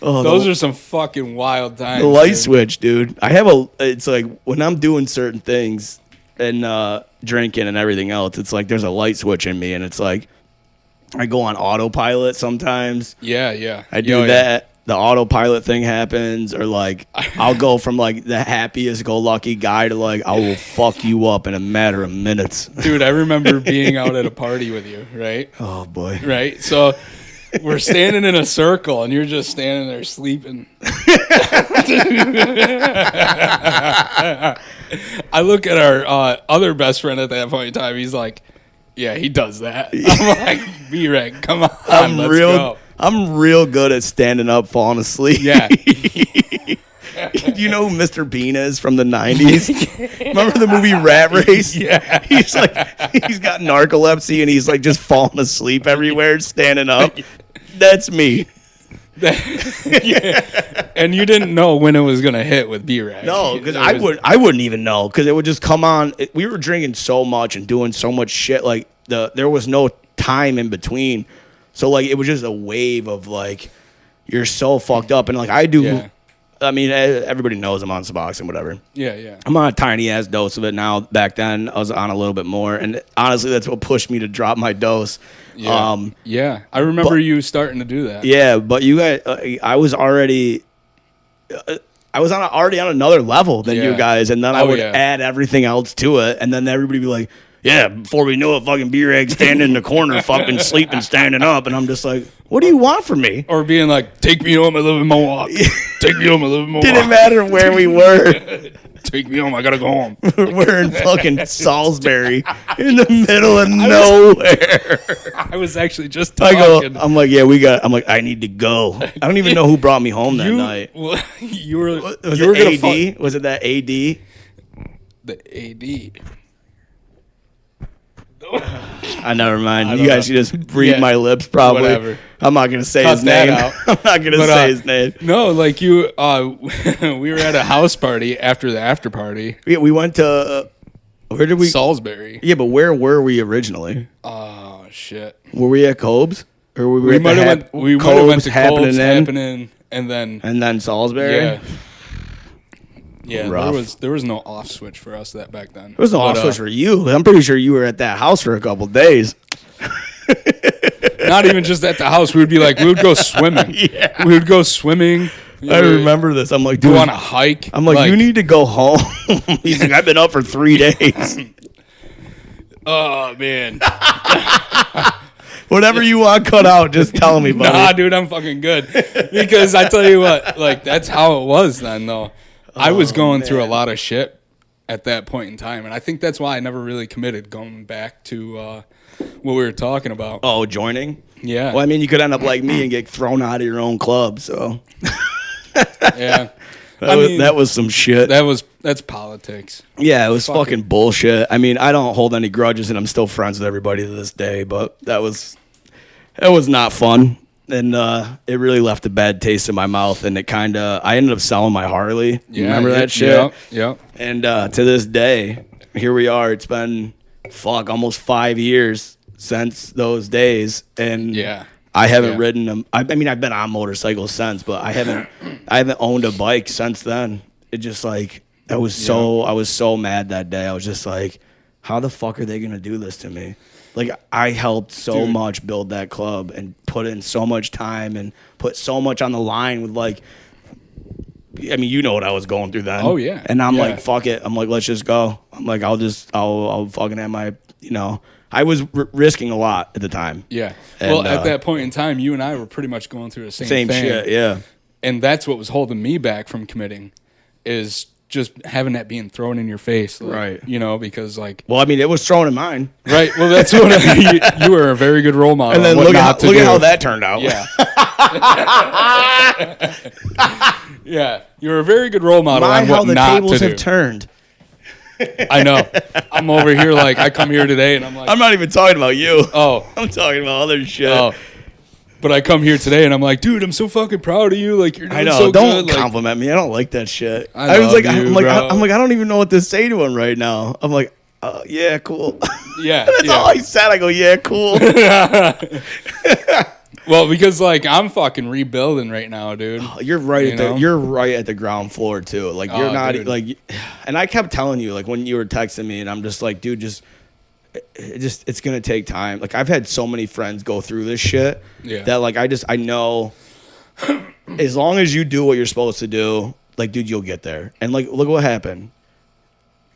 Speaker 2: those are some fucking wild times.
Speaker 1: The light switch, dude. It's like when I'm doing certain things and drinking and everything else, it's like there's a light switch in me, and it's like I go on autopilot sometimes.
Speaker 2: Yeah.
Speaker 1: I do that. The autopilot thing happens, or like I'll go from like the happiest go lucky guy to like I will fuck you up in a matter of minutes.
Speaker 2: Dude, I remember being out at a party with you, right?
Speaker 1: Oh boy.
Speaker 2: Right? So we're standing in a circle and you're just standing there sleeping. I look at our other best friend at that point in time. He's like, yeah, he does that. I'm like, B-Reg, come on, let's go.
Speaker 1: I'm real good at standing up, falling asleep.
Speaker 2: Yeah.
Speaker 1: Do you know who Mr. Bean is from the 90s? Remember the movie Rat Race?
Speaker 2: Yeah.
Speaker 1: He's got narcolepsy and he's like just falling asleep everywhere, standing up. That's me.
Speaker 2: Yeah. And you didn't know when it was gonna hit with B-Rag.
Speaker 1: No, because I wouldn't even know, because it would just come on. We were drinking so much and doing so much shit. Like there was no time in between. So, like, it was just a wave of, like, you're so fucked up. And, like, I do, I mean, everybody knows I'm on Suboxone, whatever.
Speaker 2: Yeah.
Speaker 1: I'm on a tiny-ass dose of it now. Back then, I was on a little bit more. And, honestly, that's what pushed me to drop my dose.
Speaker 2: Yeah. I remember you starting to do that.
Speaker 1: Yeah, but you guys, I was already... already on another level than you guys. And then I would add everything else to it. And then everybody would be like... Yeah, before we knew it, fucking B-Rag standing in the corner, fucking sleeping, standing up. And I'm just like, what do you want from me?
Speaker 2: Or being like, take me home, I live in Mohawk. Take me home, I live in Mohawk.
Speaker 1: Didn't matter where we were.
Speaker 2: Take me home, I gotta go home.
Speaker 1: We're in fucking Salisbury, in the middle of nowhere.
Speaker 2: I was actually just talking.
Speaker 1: I'm like, I need to go. I don't even know who brought me home that night.
Speaker 2: You were
Speaker 1: Was it AD? Was it that AD?
Speaker 2: The AD.
Speaker 1: I never mind. You guys should just read my lips, probably.
Speaker 2: Whatever.
Speaker 1: I'm not gonna say
Speaker 2: Cut
Speaker 1: his name.
Speaker 2: out.
Speaker 1: I'm not gonna say his name.
Speaker 2: No, like you. We were at a house party after the after party.
Speaker 1: We went to where did we?
Speaker 2: Salisbury.
Speaker 1: Yeah, but where were we originally?
Speaker 2: Oh shit.
Speaker 1: Were we at Cobb's? Or were
Speaker 2: we might have went. We might have went to Cobb's, happening, and then
Speaker 1: Salisbury.
Speaker 2: Yeah. Yeah,
Speaker 1: Rough.
Speaker 2: there was no off switch for us back then.
Speaker 1: There was no off switch for you. I'm pretty sure you were at that house for a couple days.
Speaker 2: Not even just at the house. We would go swimming.
Speaker 1: Yeah.
Speaker 2: We would go swimming.
Speaker 1: I remember this. I'm like, dude,
Speaker 2: go on a hike.
Speaker 1: I'm like, you need to go home. He's like, I've been up for 3 days.
Speaker 2: Oh man.
Speaker 1: Whatever you want cut out, just tell me, buddy.
Speaker 2: Nah, dude, I'm fucking good. Because I tell you what, like that's how it was then, though. I was going through a lot of shit at that point in time, and I think that's why I never really committed going back to what we were talking about.
Speaker 1: Oh, joining?
Speaker 2: Yeah.
Speaker 1: Well, I mean, you could end up like me and get thrown out of your own club, so.
Speaker 2: Yeah.
Speaker 1: That was some shit.
Speaker 2: That's politics.
Speaker 1: Yeah, it was fucking bullshit. I mean, I don't hold any grudges, and I'm still friends with everybody to this day, but that was not fun. And it really left a bad taste in my mouth, and I ended up selling my Harley.
Speaker 2: Yeah,
Speaker 1: remember that shit?
Speaker 2: Yeah.
Speaker 1: And to this day, here we are. It's been almost 5 years since those days, and
Speaker 2: Yeah.
Speaker 1: I haven't ridden them. I mean, I've been on motorcycles since, but I haven't owned a bike since then. It just like I was so mad that day. I was just like, how the fuck are they gonna do this to me? Like, I helped so much build that club and put in so much time and put so much on the line with, like, I mean, you know what I was going through then.
Speaker 2: Oh, yeah.
Speaker 1: And I'm like, fuck it. I'm like, let's just go. I'm like, I'll fucking have my, I was risking a lot at the time.
Speaker 2: Yeah.
Speaker 1: And,
Speaker 2: well, at that point in time, you and I were pretty much going through the same thing.
Speaker 1: Shit, yeah.
Speaker 2: And that's what was holding me back from committing, is just having that being thrown in your face. Like,
Speaker 1: right.
Speaker 2: Because like...
Speaker 1: Well, I mean, it was thrown in mine.
Speaker 2: Right. Well, that's what you were a very good role model.
Speaker 1: And then look at how that turned out.
Speaker 2: Yeah. Yeah. You were a very good role model on what not to do.
Speaker 1: how the tables have turned.
Speaker 2: I know. I'm over here like, I come here today and I'm like...
Speaker 1: I'm not even talking about you.
Speaker 2: Oh.
Speaker 1: I'm talking about other shit.
Speaker 2: Oh. But I come here today and I'm like, dude, I'm so fucking proud of you. Like, you're doing so
Speaker 1: don't
Speaker 2: good.
Speaker 1: compliment me. I don't like that shit.
Speaker 2: I was like,
Speaker 1: I'm like, I don't even know what to say to him right now. I'm like, yeah, cool.
Speaker 2: Yeah.
Speaker 1: That's all I said. I go, yeah, cool.
Speaker 2: Well, because like I'm fucking rebuilding right now, dude.
Speaker 1: You're right you're right at the ground floor too. Like you're not dude. Like, and I kept telling you like when you were texting me, and I'm just like, dude, it's gonna take time. Like I've had so many friends go through this shit that like I know as long as you do what you're supposed to do, like dude, you'll get there. And like look what happened.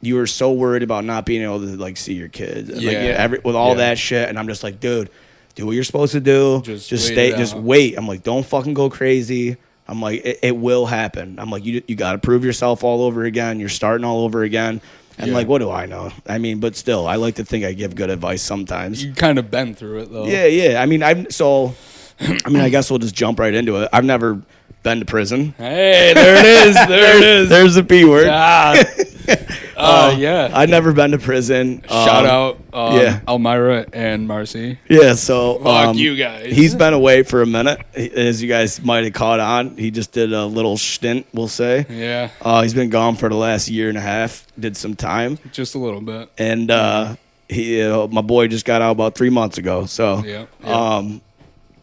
Speaker 1: You were so worried about not being able to like see your kids, and, with all that shit. And I'm just like, dude, do what you're supposed to do. Just wait. I'm like, don't fucking go crazy. I'm like, it will happen. I'm like, you got to prove yourself all over again. You're starting all over again. And like, what do I know? I mean, but still, I like to think I give good advice sometimes.
Speaker 2: You kind of been through it though.
Speaker 1: Yeah. I mean, I guess we'll just jump right into it. I've never been to prison.
Speaker 2: Hey, there it is. There it is.
Speaker 1: There's the P word.
Speaker 2: Yeah.
Speaker 1: I've never been to prison.
Speaker 2: Shout out Elmira and Marcy.
Speaker 1: Yeah, so
Speaker 2: fuck you guys.
Speaker 1: He's been away for a minute, as you guys might have caught on. He just did a little stint, we'll say.
Speaker 2: Yeah.
Speaker 1: He's been gone for the last year and a half. Did some time.
Speaker 2: Just a little bit.
Speaker 1: And my boy just got out about 3 months ago. So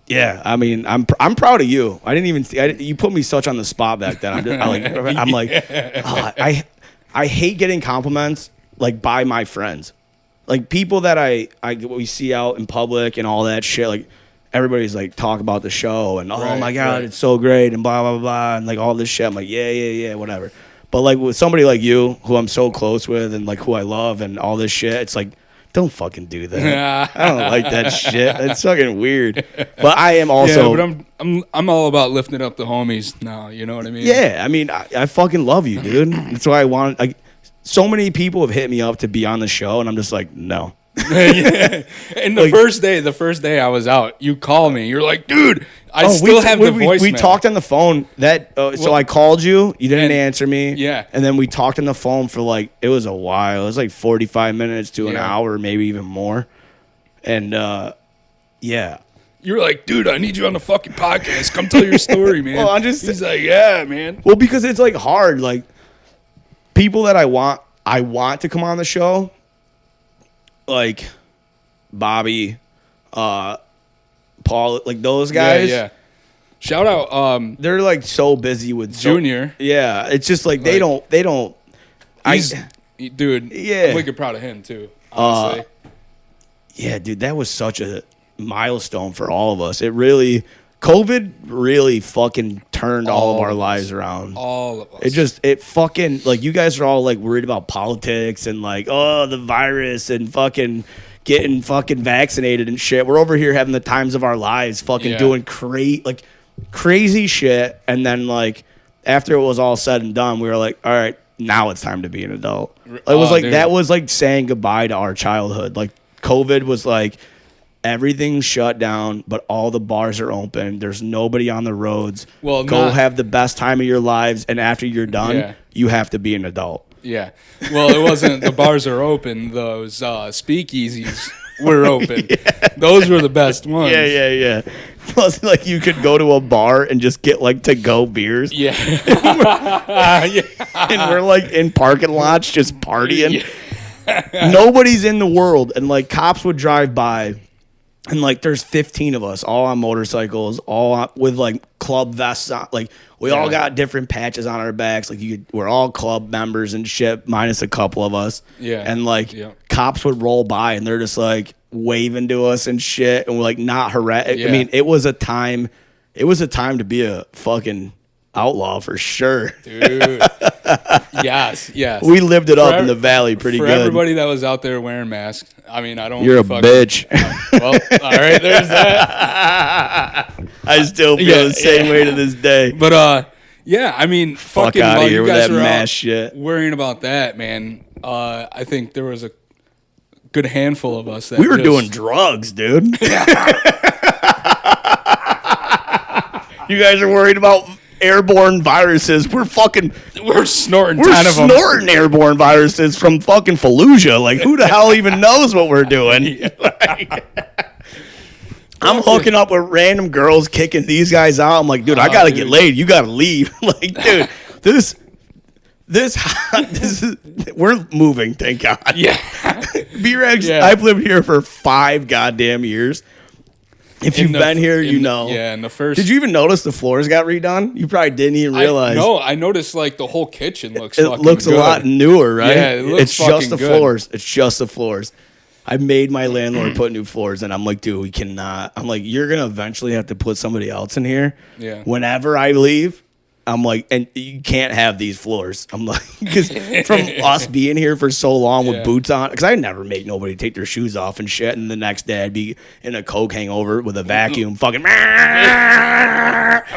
Speaker 1: yeah, I mean, I'm proud of you. I didn't even you put me such on the spot back then. I hate getting compliments like by my friends, like people that we see out in public and all that shit. Like everybody's like talk about the show and oh my god, it's so great and blah blah blah and like all this shit. I'm like yeah whatever. But like with somebody like you, who I'm so close with and like who I love and all this shit, it's like, don't fucking do that. I don't like that shit. It's fucking weird. But I am also.
Speaker 2: Yeah, but I'm all about lifting up the homies now. You know what I mean?
Speaker 1: Yeah, I mean, I fucking love you, dude. That's why I want. Like, so many people have hit me up to be on the show, and I'm just like, no.
Speaker 2: Yeah. And the first day I was out, you called me. You're like, dude, I still have the voicemail.
Speaker 1: We talked on the phone. So I called you. You didn't answer me.
Speaker 2: Yeah.
Speaker 1: And then we talked on the phone for like, it was a while. It was like 45 minutes to an hour, maybe even more. And yeah.
Speaker 2: You were like, dude, I need you on the fucking podcast. Come tell your story, man.
Speaker 1: Well,
Speaker 2: he's like, yeah, man.
Speaker 1: Well, because it's like hard. Like people that I want to come on the show. Like Bobby, Paul, like those guys.
Speaker 2: Yeah. Shout out.
Speaker 1: They're like so busy with
Speaker 2: Junior.
Speaker 1: Yeah, it's just like they don't.
Speaker 2: Dude.
Speaker 1: Yeah,
Speaker 2: I'm wicked proud of him too. Honestly.
Speaker 1: Yeah, dude, that was such a milestone for all of us. COVID really fucking turned all of our lives around.
Speaker 2: All of us.
Speaker 1: It fucking, like, you guys are all, like, worried about politics and, like, oh, the virus and fucking getting fucking vaccinated and shit. We're over here having the times of our lives fucking doing crazy shit. And then, like, after it was all said and done, we were like, all right, now it's time to be an adult. It was like, dude. That was, like, saying goodbye to our childhood. Like, COVID was, like, everything's shut down, but all the bars are open. There's nobody on the roads.
Speaker 2: Well,
Speaker 1: go have the best time of your lives, and after you're done, you have to be an adult.
Speaker 2: Yeah. Well, it wasn't the bars are open. Those speakeasies were open. Those were the best ones.
Speaker 1: Yeah. Plus, like, you could go to a bar and just get, like, to-go beers.
Speaker 2: Yeah.
Speaker 1: And we're like, in parking lots just partying. Nobody's in the world. And like cops would drive by and like there's 15 of us all on motorcycles, with like club vests on. Like we all got different patches on our backs. Like we're all club members and shit, minus a couple of us.
Speaker 2: Yeah.
Speaker 1: And like cops would roll by and they're just like waving to us and shit. And we're like not harassed. I mean, it was a time to be a fucking outlaw for sure.
Speaker 2: Dude. Yes.
Speaker 1: We lived it up in the valley pretty good.
Speaker 2: For everybody that was out there wearing masks, I mean, I don't.
Speaker 1: You're a bitch.
Speaker 2: Well, all right, there's that.
Speaker 1: I still feel the same way to this day.
Speaker 2: But yeah, I mean,
Speaker 1: fuck
Speaker 2: fucking
Speaker 1: out of here
Speaker 2: you
Speaker 1: with
Speaker 2: guys
Speaker 1: that
Speaker 2: were
Speaker 1: mask
Speaker 2: out
Speaker 1: shit.
Speaker 2: worrying about that, man. I think there was a good handful of us that
Speaker 1: we were doing drugs, dude. You guys are worried about airborne viruses. We're snorting 10 of them. We're snorting airborne viruses from fucking Fallujah. Like, who the hell even knows what we're doing? I'm hooking up with random girls, kicking these guys out. I'm like, dude, I gotta get laid. You gotta leave. Like, dude, this is, we're moving, thank God.
Speaker 2: Yeah.
Speaker 1: B-Rex, I've lived here for 5 goddamn years. If you've been here, you know.
Speaker 2: Yeah, in the first.
Speaker 1: Did you even notice the floors got redone? You probably didn't even realize.
Speaker 2: No, I noticed like the whole kitchen looks.
Speaker 1: It looks
Speaker 2: good.
Speaker 1: a lot newer, right?
Speaker 2: Yeah, it looks
Speaker 1: it's just the
Speaker 2: good.
Speaker 1: floors. It's just the floors. I made my landlord put new floors, and I'm like, dude, we cannot. I'm like, you're gonna eventually have to put somebody else in here.
Speaker 2: Yeah.
Speaker 1: Whenever I leave, I'm like, and you can't have these floors. I'm like, because from us being here for so long with boots on, because I never make nobody take their shoes off and shit, and the next day I'd be in a coke hangover with a vacuum, fucking.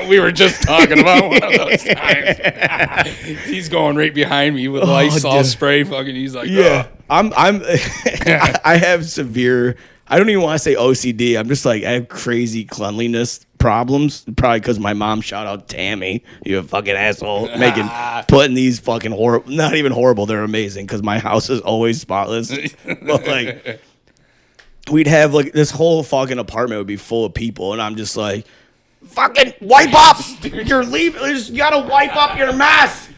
Speaker 2: We were just talking about one of those times. He's going right behind me with Lysol spray, fucking. He's like,
Speaker 1: yeah, I have severe. I don't even want to say OCD. I'm just like, I have crazy cleanliness problems. Probably because my mom, shout out Tammy, you a fucking asshole, putting these fucking horrible, not even horrible, they're amazing because my house is always spotless. But like, we'd have like this whole fucking apartment would be full of people, and I'm just like, fucking wipe up. You're leaving. You gotta wipe up your mess.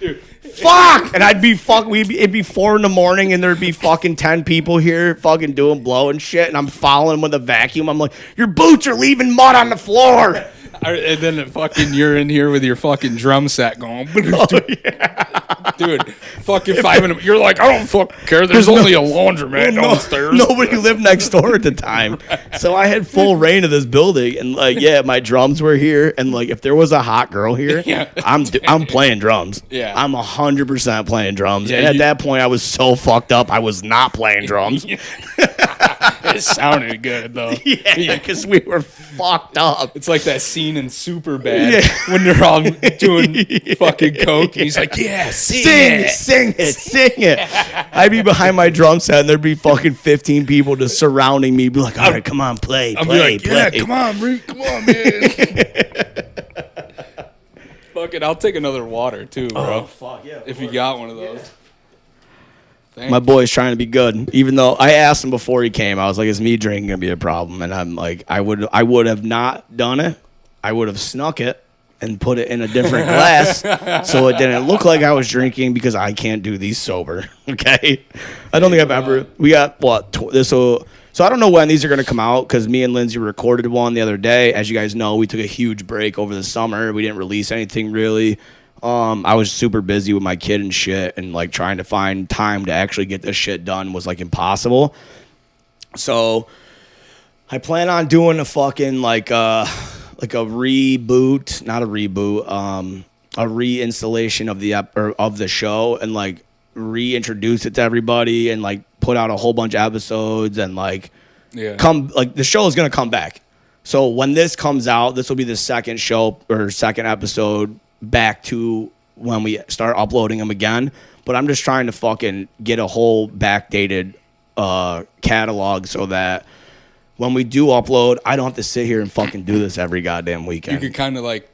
Speaker 1: Fuck! And I'd be it'd be 4 a.m. and there'd be fucking 10 people here fucking doing blow and shit, and I'm following them with a vacuum. I'm like, your boots are leaving mud on the floor.
Speaker 2: And then you're in here with your fucking drum set going. Dude, fucking 5 minutes. You're like, I don't fucking care. There's only a laundromat downstairs.
Speaker 1: Nobody lived next door at the time. So I had full reign of this building. And like, my drums were here. And like, if there was a hot girl here, I'm playing drums.
Speaker 2: Yeah.
Speaker 1: I'm 100% playing drums.
Speaker 2: Yeah,
Speaker 1: and at that point, I was so fucked up, I was not playing drums.
Speaker 2: It sounded good, though.
Speaker 1: Yeah, because we were fucked up.
Speaker 2: It's like that scene in Superbad when they're all doing fucking coke. And he's like,
Speaker 1: sing it. I'd be behind my drum set, and there'd be fucking 15 people just surrounding me. Be like, all right, come on, play.
Speaker 2: Come on, Rick, come on, man. Fuck it, I'll take another water, too, bro.
Speaker 1: Oh, fuck, yeah.
Speaker 2: If you got one of those.
Speaker 1: My boy's trying to be good, even though I asked him before he came. I was like, "Is me drinking gonna be a problem?" And I'm like, I would have not done it. I would have snuck it and put it in a different glass so it didn't look like I was drinking because I can't do these sober. Okay, I don't think I've ever. We got so I don't know when these are gonna come out because me and Lindsay recorded one the other day. As you guys know, we took a huge break over the summer. We didn't release anything really. I was super busy with my kid and shit, and like trying to find time to actually get this shit done was like impossible. So I plan on doing a fucking like a reboot, not a reboot, a reinstallation of the show, and like reintroduce it to everybody, and like put out a whole bunch of episodes, and like the show is gonna come back. So when this comes out, this will be the second show or second episode back to when we start uploading them again. But I'm just trying to fucking get a whole backdated catalog so that when we do upload, I don't have to sit here and fucking do this every goddamn weekend.
Speaker 2: You could kind of like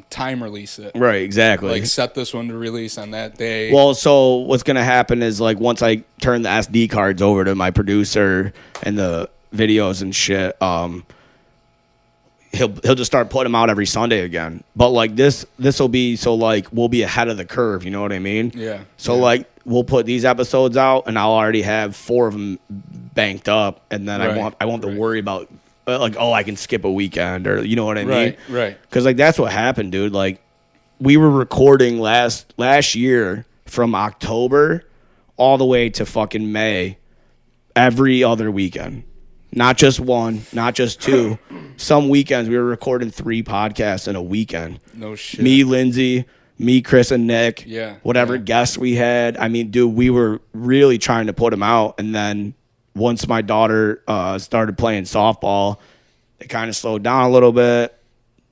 Speaker 2: time release it.
Speaker 1: Right, exactly.
Speaker 2: Like set this one to release on that day.
Speaker 1: Well, so what's going to happen is like once I turn the SD cards over to my producer and the videos and shit, he'll just start putting them out every Sunday again. But like this will be so like we'll be ahead of the curve, you know what I mean?
Speaker 2: Yeah.
Speaker 1: So like we'll put these episodes out, and I'll already have 4 of them banked up, and then I won't have to worry about like, oh, I can skip a weekend, or you know what I mean?
Speaker 2: Right.
Speaker 1: Because like that's what happened, dude. Like we were recording last year from October all the way to fucking May, every other weekend. Not just one, not just 2. Some weekends we were recording 3 podcasts in a weekend.
Speaker 2: No shit.
Speaker 1: Me, Lindsay, me, Chris, and Nick.
Speaker 2: Yeah.
Speaker 1: Whatever guests we had. I mean, dude, we were really trying to put them out. And then once my daughter started playing softball, it kind of slowed down a little bit.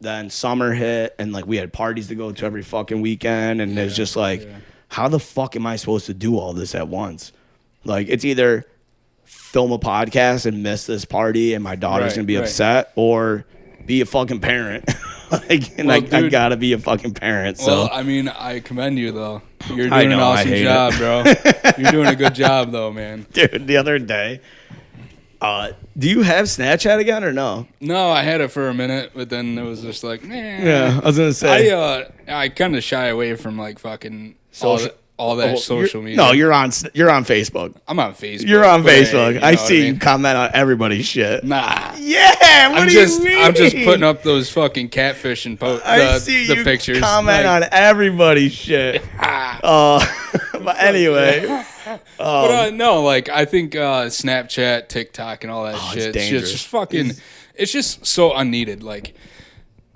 Speaker 1: Then summer hit, and like we had parties to go to every fucking weekend. And it's just like, how the fuck am I supposed to do all this at once? Like, it's either film a podcast and miss this party and my daughter's gonna be upset, or be a fucking parent. I gotta be a fucking parent. So
Speaker 2: well, I mean, I commend you though. You're doing an awesome job, bro. You're doing a good job though, man.
Speaker 1: Dude, the other day, do you have Snapchat again or no?
Speaker 2: No, I had it for a minute, but then it was just like,
Speaker 1: yeah, I was gonna say
Speaker 2: I kind of shy away from like fucking
Speaker 1: social.
Speaker 2: All that social media.
Speaker 1: No, you're on Facebook.
Speaker 2: I'm on Facebook.
Speaker 1: You're on Facebook.
Speaker 2: Hey,
Speaker 1: I see you comment on everybody's shit.
Speaker 2: Nah.
Speaker 1: Yeah. What do you mean?
Speaker 2: I'm just putting up those fucking catfish and
Speaker 1: I see
Speaker 2: the
Speaker 1: you
Speaker 2: pictures.
Speaker 1: Comment on everybody's shit. But anyway.
Speaker 2: But no, like I think Snapchat, TikTok, and all that shit.
Speaker 1: It's
Speaker 2: just fucking. It's just so unneeded. Like.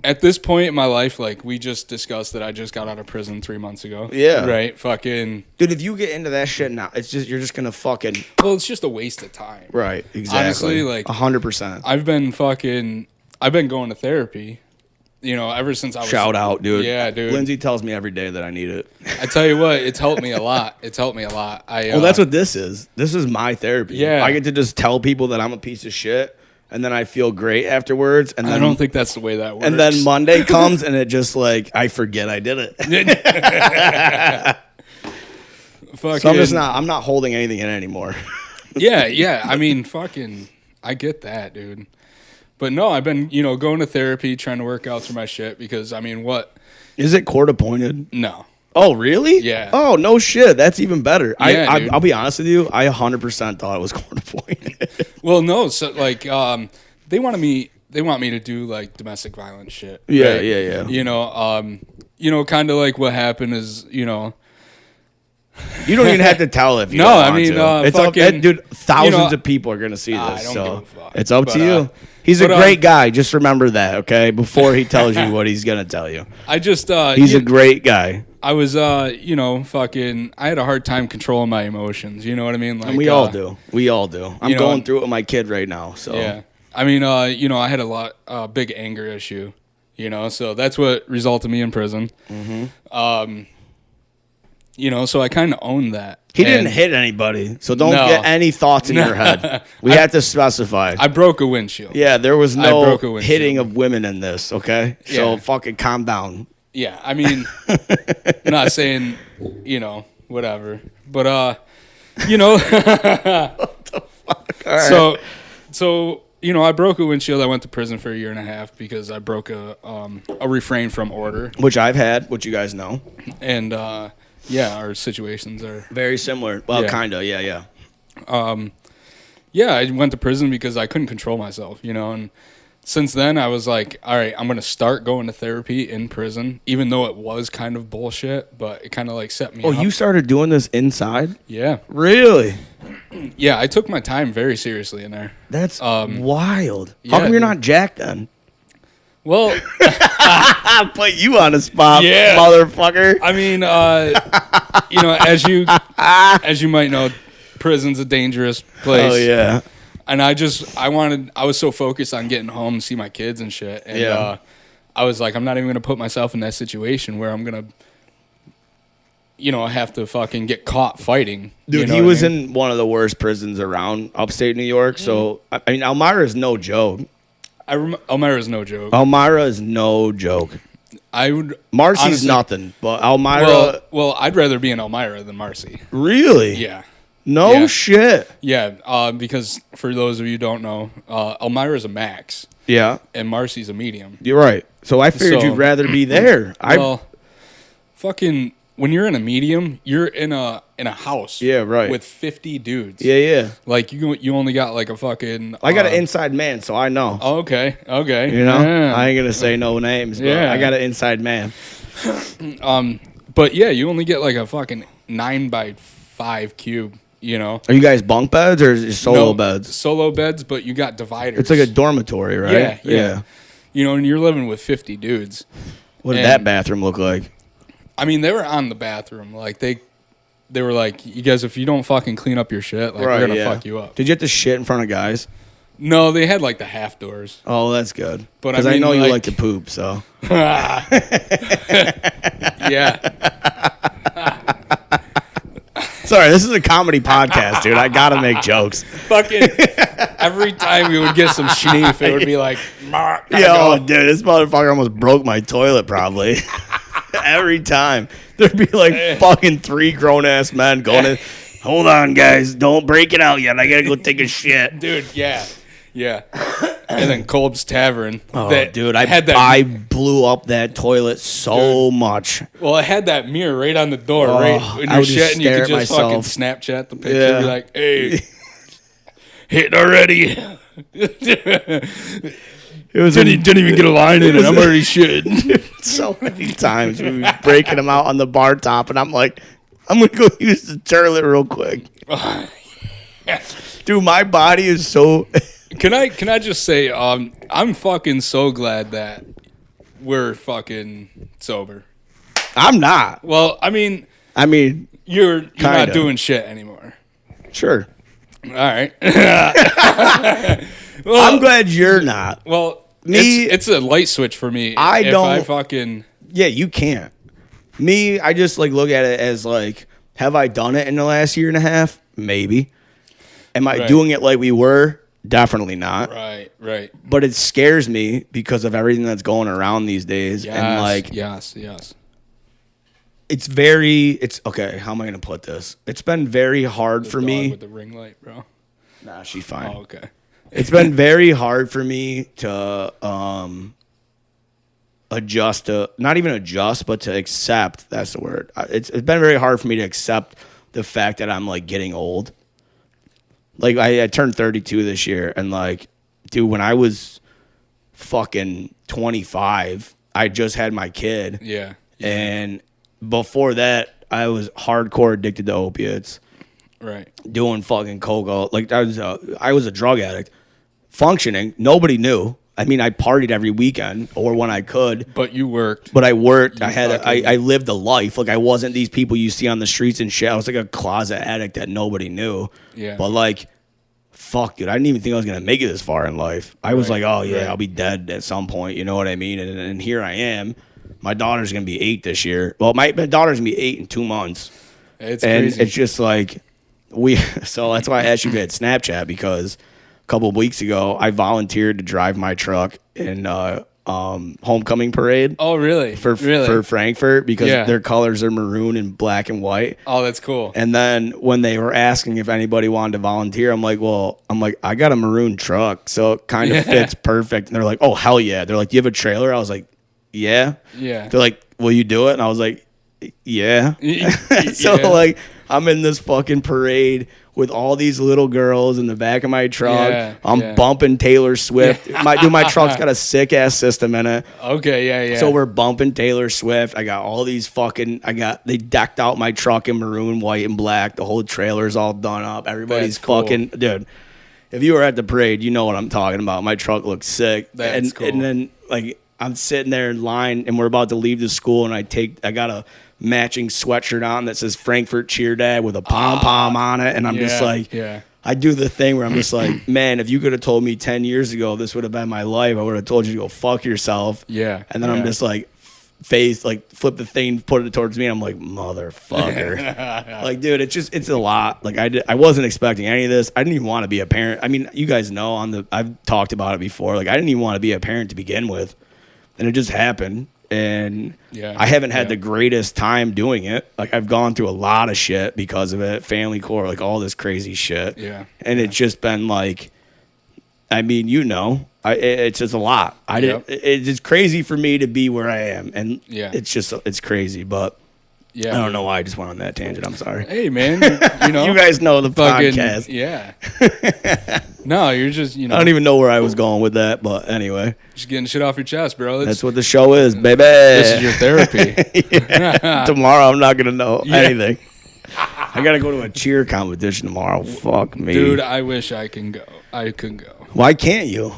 Speaker 2: At this point in my life, like, we just discussed that I just got out of prison 3 months ago.
Speaker 1: Yeah.
Speaker 2: Right? Fucking...
Speaker 1: Dude, if you get into that shit now, you're just gonna fucking...
Speaker 2: Well, it's just a waste of time.
Speaker 1: Right, exactly.
Speaker 2: Honestly, like...
Speaker 1: 100%.
Speaker 2: I've been going to therapy, you know, ever since I was...
Speaker 1: Shout out, dude.
Speaker 2: Yeah, dude.
Speaker 1: Lindsay tells me every day that I need it.
Speaker 2: I tell you what, it's helped me a lot. Well,
Speaker 1: that's what this is. This is my therapy.
Speaker 2: Yeah.
Speaker 1: I get to just tell people that I'm a piece of shit, and then I feel great afterwards. And then,
Speaker 2: I don't think that's the way that works.
Speaker 1: And then Monday comes, and it just like I forget I did it. So I'm not holding anything in anymore.
Speaker 2: Yeah. I mean, fucking, I get that, dude. But no, I've been, going to therapy, trying to work out through my shit because, I mean, what?
Speaker 1: Is it court appointed?
Speaker 2: No.
Speaker 1: Oh, really?
Speaker 2: Yeah.
Speaker 1: Oh, no shit. That's even better.
Speaker 2: Yeah,
Speaker 1: I'll be honest with you. I 100% thought it was court appointed.
Speaker 2: Well, no. So, like, they want me to do, like, domestic violence shit.
Speaker 1: Yeah,
Speaker 2: right?
Speaker 1: yeah.
Speaker 2: Kind of like what happened is,
Speaker 1: You don't even have to tell if you
Speaker 2: no,
Speaker 1: don't
Speaker 2: I
Speaker 1: want
Speaker 2: mean,
Speaker 1: to. It's
Speaker 2: fucking,
Speaker 1: dude, thousands of people are going to see this.
Speaker 2: I don't
Speaker 1: so
Speaker 2: give a fuck.
Speaker 1: it's up to you. He's a great guy. Just remember that, okay? Before he tells you what he's going to tell you. He's a great guy.
Speaker 2: I was, I had a hard time controlling my emotions. You know what I mean? Like,
Speaker 1: and we all do. We all do. I'm going through it with my kid right now. So
Speaker 2: yeah. I mean, I had a big anger issue, so that's what resulted me in prison.
Speaker 1: Mm-hmm.
Speaker 2: So I kind of owned that.
Speaker 1: He didn't hit anybody, so don't get any thoughts in your head. We have to specify.
Speaker 2: I broke a windshield.
Speaker 1: Yeah, there was no hitting of women in this, okay? Yeah. So fucking calm down.
Speaker 2: Yeah, I mean, I'm not saying, whatever. But,
Speaker 1: what the fuck? All right.
Speaker 2: So, I broke a windshield. I went to prison for 1.5 years because I broke a refrain from order.
Speaker 1: Which I've had, which you guys know.
Speaker 2: And, yeah, our situations are...
Speaker 1: very similar. Well, kind of, yeah.
Speaker 2: Yeah, I went to prison because I couldn't control myself, and since then I was like, all right, I'm going to start going to therapy in prison, even though it was kind of bullshit, but it kind of like set me up.
Speaker 1: Oh, you started doing this inside?
Speaker 2: Yeah.
Speaker 1: Really?
Speaker 2: Yeah, I took my time very seriously in there.
Speaker 1: That's wild.
Speaker 2: Yeah,
Speaker 1: how come you're not jacked then?
Speaker 2: Well,
Speaker 1: I put you on the spot, motherfucker.
Speaker 2: I mean, as you might know, prison's a dangerous place.
Speaker 1: Oh yeah.
Speaker 2: And I was so focused on getting home and see my kids and shit. And I was like, I'm not even gonna put myself in that situation where I'm gonna, have to fucking get caught fighting.
Speaker 1: Dude, he was in one of the worst prisons around upstate New York. So I mean, Elmira is no joke.
Speaker 2: Elmira is no joke.
Speaker 1: Elmira is no joke. Marcy's honestly, nothing, but Elmira.
Speaker 2: Well, I'd rather be in Elmira than Marcy.
Speaker 1: Really?
Speaker 2: Yeah.
Speaker 1: No shit.
Speaker 2: Yeah, because for those of you who don't know, Elmira is a max.
Speaker 1: Yeah.
Speaker 2: And Marcy's a medium.
Speaker 1: You're right. So I figured you'd rather be there.
Speaker 2: Well, fucking when you're in a medium, you're in a house.
Speaker 1: Yeah, right.
Speaker 2: With 50 dudes.
Speaker 1: Yeah.
Speaker 2: Like you only got like a fucking.
Speaker 1: I got an inside man, so I know.
Speaker 2: Oh, okay.
Speaker 1: You know,
Speaker 2: Yeah.
Speaker 1: I ain't gonna say no names, but
Speaker 2: Yeah.
Speaker 1: I got an inside man.
Speaker 2: But yeah, you only get like a fucking 9x5 cube. You know.
Speaker 1: Are you guys bunk beds or is it solo
Speaker 2: No,
Speaker 1: beds?
Speaker 2: Solo beds, but you got dividers.
Speaker 1: It's like a dormitory, right?
Speaker 2: Yeah. You know, and you're living with 50 dudes.
Speaker 1: What did that bathroom look like?
Speaker 2: I mean, they were on the bathroom. Like they were like, you guys, if you don't fucking clean up your shit, like we're gonna fuck you up.
Speaker 1: Did you have to shit in front of guys?
Speaker 2: No, they had like the half doors.
Speaker 1: Oh, that's good.
Speaker 2: But
Speaker 1: because
Speaker 2: I mean,
Speaker 1: know you
Speaker 2: like-
Speaker 1: like to poop, so.
Speaker 2: Yeah.
Speaker 1: Sorry, this is a comedy podcast, dude. I gotta make jokes.
Speaker 2: Fucking every time we would get some schneef, it would be like,
Speaker 1: Yo, dude, this motherfucker almost broke my toilet probably. Every time. There'd be like fucking 3 grown-ass men going in. Hold on, guys. Don't break it out yet. I gotta go take a shit.
Speaker 2: dude, yeah. And then Kolb's Tavern.
Speaker 1: Oh,
Speaker 2: that
Speaker 1: dude,
Speaker 2: had that.
Speaker 1: I blew up that toilet so much.
Speaker 2: Well, I had that mirror right on the door, right when
Speaker 1: I
Speaker 2: you're
Speaker 1: would just
Speaker 2: shitting. You
Speaker 1: stare
Speaker 2: could
Speaker 1: at
Speaker 2: just fucking
Speaker 1: myself.
Speaker 2: Snapchat the picture,
Speaker 1: Yeah.
Speaker 2: and be like, "Hey, hitting already."
Speaker 1: It was
Speaker 2: didn't even get a line in it. I'm already shitting.
Speaker 1: so many times we were breaking them out on the bar top, and I'm like, I'm gonna go use the toilet real quick. Dude, my body is so.
Speaker 2: Can I just say, I'm fucking so glad that we're fucking sober.
Speaker 1: I'm not.
Speaker 2: Well, I mean, you're
Speaker 1: Kinda.
Speaker 2: not doing shit anymore.
Speaker 1: Sure.
Speaker 2: All right.
Speaker 1: I'm glad you're not.
Speaker 2: Well,
Speaker 1: Me-
Speaker 2: it's a light switch for me.
Speaker 1: I
Speaker 2: if
Speaker 1: don't-
Speaker 2: I fucking.
Speaker 1: Yeah, you can't. Me, I just like look at it as like, have I done it in the last year and a half? Maybe. Am I
Speaker 2: Right.
Speaker 1: doing it like we were? Definitely not.
Speaker 2: Right.
Speaker 1: But it scares me because of everything that's going around these days.
Speaker 2: Yes,
Speaker 1: And like,
Speaker 2: yes.
Speaker 1: it's okay. How am I going to put this? It's been very hard for
Speaker 2: Dog
Speaker 1: me.
Speaker 2: with the ring light, bro.
Speaker 1: Nah, she's fine.
Speaker 2: Oh, okay.
Speaker 1: It's been very hard for me to adjust to, not even adjust, but to accept. That's the word. It's been very hard for me to accept the fact that I'm like getting old. Like I turned 32 this year, and like, dude, when I was fucking 25, I just had my kid.
Speaker 2: Yeah.
Speaker 1: And before that, I was hardcore addicted to opiates.
Speaker 2: Right.
Speaker 1: Doing fucking coke. Like I was a drug addict, functioning. Nobody knew. I mean, I partied every weekend or when I could.
Speaker 2: But you worked.
Speaker 1: But I worked. I lived a life. Like I wasn't these people you see on the streets and shit. I was like a closet addict that nobody knew.
Speaker 2: Yeah.
Speaker 1: But like, fuck, dude, I didn't even think I was gonna make it this far in life. I was like, oh yeah,
Speaker 2: right.
Speaker 1: I'll be dead at some point. You know what I mean? And here I am. My daughter's gonna be 8 this year. Well, my daughter's gonna be 8 in 2 months.
Speaker 2: It's
Speaker 1: And
Speaker 2: crazy.
Speaker 1: it's just like so that's why I asked you if you had Snapchat, because a couple of weeks ago I volunteered to drive my truck in homecoming parade
Speaker 2: Oh, really?
Speaker 1: for Frankfurt because their colors are maroon and black and white.
Speaker 2: Oh, that's cool.
Speaker 1: And then when they were asking if anybody wanted to volunteer, I'm like, I got a maroon truck, so it kind of fits perfect. And they're like, oh, hell yeah. They're like, do you have a trailer? I was like, yeah.
Speaker 2: Yeah.
Speaker 1: They're like, will you do it? And I was like, yeah. So
Speaker 2: Yeah.
Speaker 1: like, I'm in this fucking parade with all these little girls in the back of my truck.
Speaker 2: Yeah,
Speaker 1: I'm
Speaker 2: yeah.
Speaker 1: bumping Taylor Swift. My truck's got a sick ass system in it.
Speaker 2: Okay, yeah.
Speaker 1: So we're bumping Taylor Swift. I got all these they decked out my truck in maroon, white, and black. The whole trailer's all done up. Everybody's
Speaker 2: That's cool.
Speaker 1: fucking, dude. If you were at the parade, you know what I'm talking about. My truck looks sick.
Speaker 2: That's cool.
Speaker 1: And then like I'm sitting there in line and we're about to leave the school and I got a matching sweatshirt on that says Frankfurt Cheer Dad with a pom-pom on it. And I'm just like, I do the thing where I'm just like, man, if you could have told me 10 years ago this would have been my life, I would have told you to go fuck yourself.
Speaker 2: Yeah.
Speaker 1: And then I'm just like, flip the thing, put it towards me. And I'm like, motherfucker. Like, dude, it's a lot. Like I wasn't expecting any of this. I didn't even want to be a parent. I mean, you guys know I've talked about it before. Like I didn't even want to be a parent to begin with. And it just happened. And I haven't had the greatest time doing it. Like I've gone through a lot of shit because of it, family core, like all this crazy shit.
Speaker 2: Yeah.
Speaker 1: And it's just been like, I mean, it's just a lot. It's just crazy for me to be where I am, and it's crazy. But
Speaker 2: Yeah.
Speaker 1: I don't know why I just went on that tangent. I'm sorry.
Speaker 2: Hey, man, you know.
Speaker 1: You guys know the
Speaker 2: fucking,
Speaker 1: podcast.
Speaker 2: Yeah. No, you're just,
Speaker 1: I don't even know where I was going with that, but anyway.
Speaker 2: Just getting shit off your chest, bro.
Speaker 1: That's what the show is, baby.
Speaker 2: This is your therapy.
Speaker 1: Tomorrow I'm not going to know anything. I got to go to a cheer competition tomorrow. Fuck me.
Speaker 2: Dude, I wish I could go.
Speaker 1: Why can't you?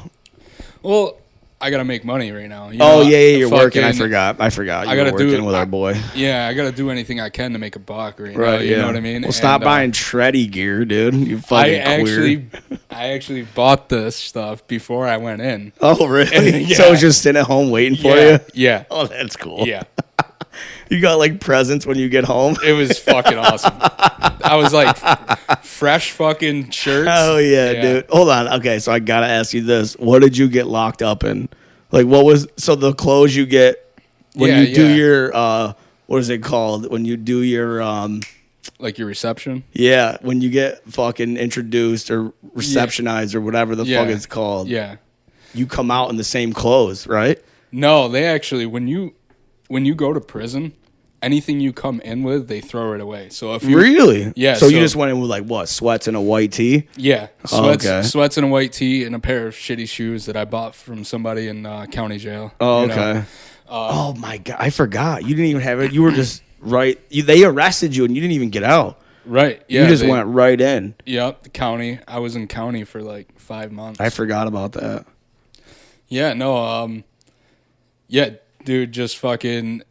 Speaker 2: Well, I got to make money right now.
Speaker 1: You're working. I forgot. You're working with our boy.
Speaker 2: Yeah, I got to do anything I can to make a buck right now. You know what I mean?
Speaker 1: Well, stop buying Shreddy gear, dude. You fucking
Speaker 2: I actually bought this stuff before I went in.
Speaker 1: Oh, really?
Speaker 2: Yeah.
Speaker 1: So it's just sitting at home waiting for you?
Speaker 2: Yeah.
Speaker 1: Oh, that's cool.
Speaker 2: Yeah.
Speaker 1: You got like presents when you get home?
Speaker 2: It was fucking awesome. I was like, fresh fucking shirts.
Speaker 1: Oh, yeah, dude. Hold on. Okay, so I got to ask you this. What did you get locked up in? Like, so the clothes you get when you do your, what is it called? When you do your,
Speaker 2: like your reception?
Speaker 1: Yeah, when you get fucking introduced or receptionized or whatever the fuck it's called.
Speaker 2: Yeah.
Speaker 1: You come out in the same clothes, right?
Speaker 2: No, they actually, when you go to prison, anything you come in with, they throw it away. So if you
Speaker 1: really,
Speaker 2: yeah,
Speaker 1: so you just went in with like what, sweats and a white tee?
Speaker 2: Yeah, sweats and a white tee and a pair of shitty shoes that I bought from somebody in county jail.
Speaker 1: Oh, okay. Oh my god, I forgot. You didn't even have it. You were just right. They arrested you and you didn't even get out.
Speaker 2: Right. Yeah.
Speaker 1: You just went right in.
Speaker 2: Yep. The county. I was in county for like 5 months.
Speaker 1: I forgot about that.
Speaker 2: Yeah. No. Yeah, dude. Just fucking.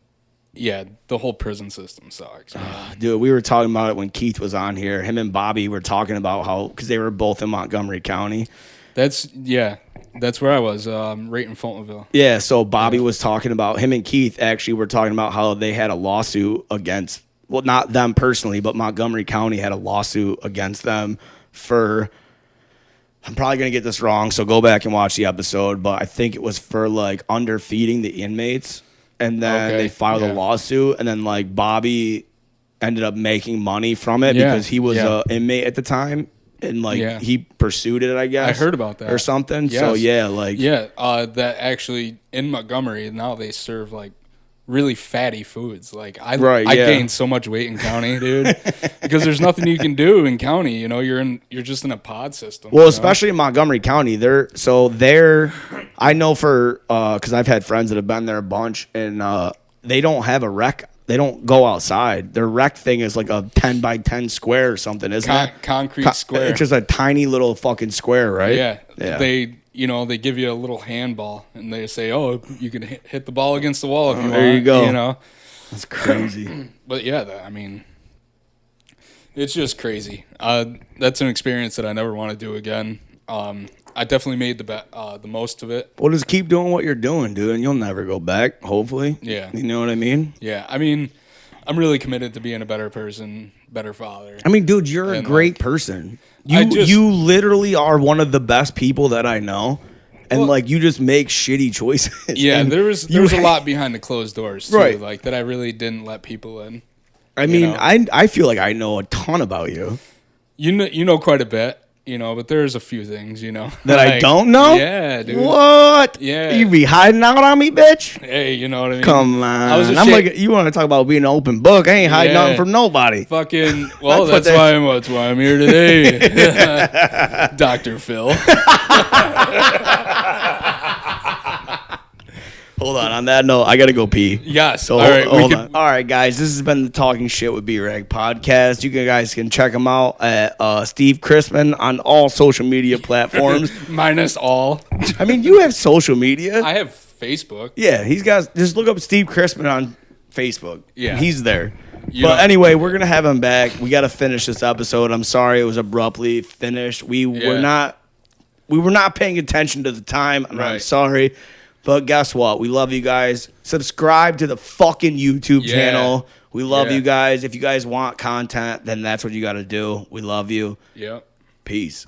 Speaker 2: Yeah, the whole prison system sucks.
Speaker 1: Dude, we were talking about it when Keith was on here. Him and Bobby were talking about how, because they were both in Montgomery County.
Speaker 2: That's where I was, right in Fultonville.
Speaker 1: Yeah, so Bobby was talking about, him and Keith actually were talking about how they had a lawsuit against, well, not them personally, but Montgomery County had a lawsuit against them for, I'm probably going to get this wrong, so go back and watch the episode, but I think it was for like underfeeding the inmates. And then they filed a lawsuit, and then like Bobby ended up making money from it because he was an inmate at the time, and like he pursued it, I guess.
Speaker 2: I heard about that
Speaker 1: or something. Yes. So
Speaker 2: that actually in Montgomery now they serve like really fatty foods. Like I gained so much weight in county, dude, because there's nothing you can do in county. You know, you're just in a pod system.
Speaker 1: Well, especially in Montgomery County, I know for because I've had friends that have been there a bunch, and they don't have a rec. They don't go outside. Their rec thing is like a 10 by 10 square or something, isn't it?
Speaker 2: Concrete square.
Speaker 1: It's just a tiny little fucking square, right?
Speaker 2: Yeah. They give you a little handball, and they say, "Oh, you can hit the ball against the wall if you want."
Speaker 1: There you go.
Speaker 2: You know,
Speaker 1: that's crazy.
Speaker 2: But yeah, I mean, it's just crazy. That's an experience that I never want to do again. I definitely made the most of it.
Speaker 1: Well, just keep doing what you're doing, dude, and you'll never go back, hopefully.
Speaker 2: Yeah.
Speaker 1: You know what I mean?
Speaker 2: Yeah. I mean, I'm really committed to being a better person, better father.
Speaker 1: I mean, dude, you're a great person. You literally are one of the best people that I know. And you just make shitty choices.
Speaker 2: Yeah, there was a lot behind the closed doors too, right? Like that I really didn't let people in.
Speaker 1: I mean, I feel like I know a ton about you.
Speaker 2: You know quite a bit. But there's a few things,
Speaker 1: that I don't know.
Speaker 2: Yeah, dude.
Speaker 1: What?
Speaker 2: Yeah.
Speaker 1: You be hiding out on me, bitch?
Speaker 2: Hey, you know what I mean?
Speaker 1: Come on. I'm like, you want to talk about being an open book? I ain't hiding nothing from nobody.
Speaker 2: Fucking. Well, that's why I'm here today, Dr. Phil.
Speaker 1: Hold on that note, I gotta go pee.
Speaker 2: Yes.
Speaker 1: So hold on. All right, guys, this has been the Talking Shit with B-Rag podcast. You guys can check him out at Steve Christman on all social media platforms.
Speaker 2: Minus all.
Speaker 1: I mean, you have social media.
Speaker 2: I have Facebook.
Speaker 1: Yeah, just look up Steve Christman on Facebook.
Speaker 2: Yeah,
Speaker 1: he's there. But anyway, we're gonna have him back. We got to finish this episode. I'm sorry it was abruptly finished. We were not paying attention to the time. I'm sorry. But guess what? We love you guys. Subscribe to the fucking YouTube channel. We love you guys. If you guys want content, then that's what you got to do. We love you.
Speaker 2: Yep.
Speaker 1: Peace.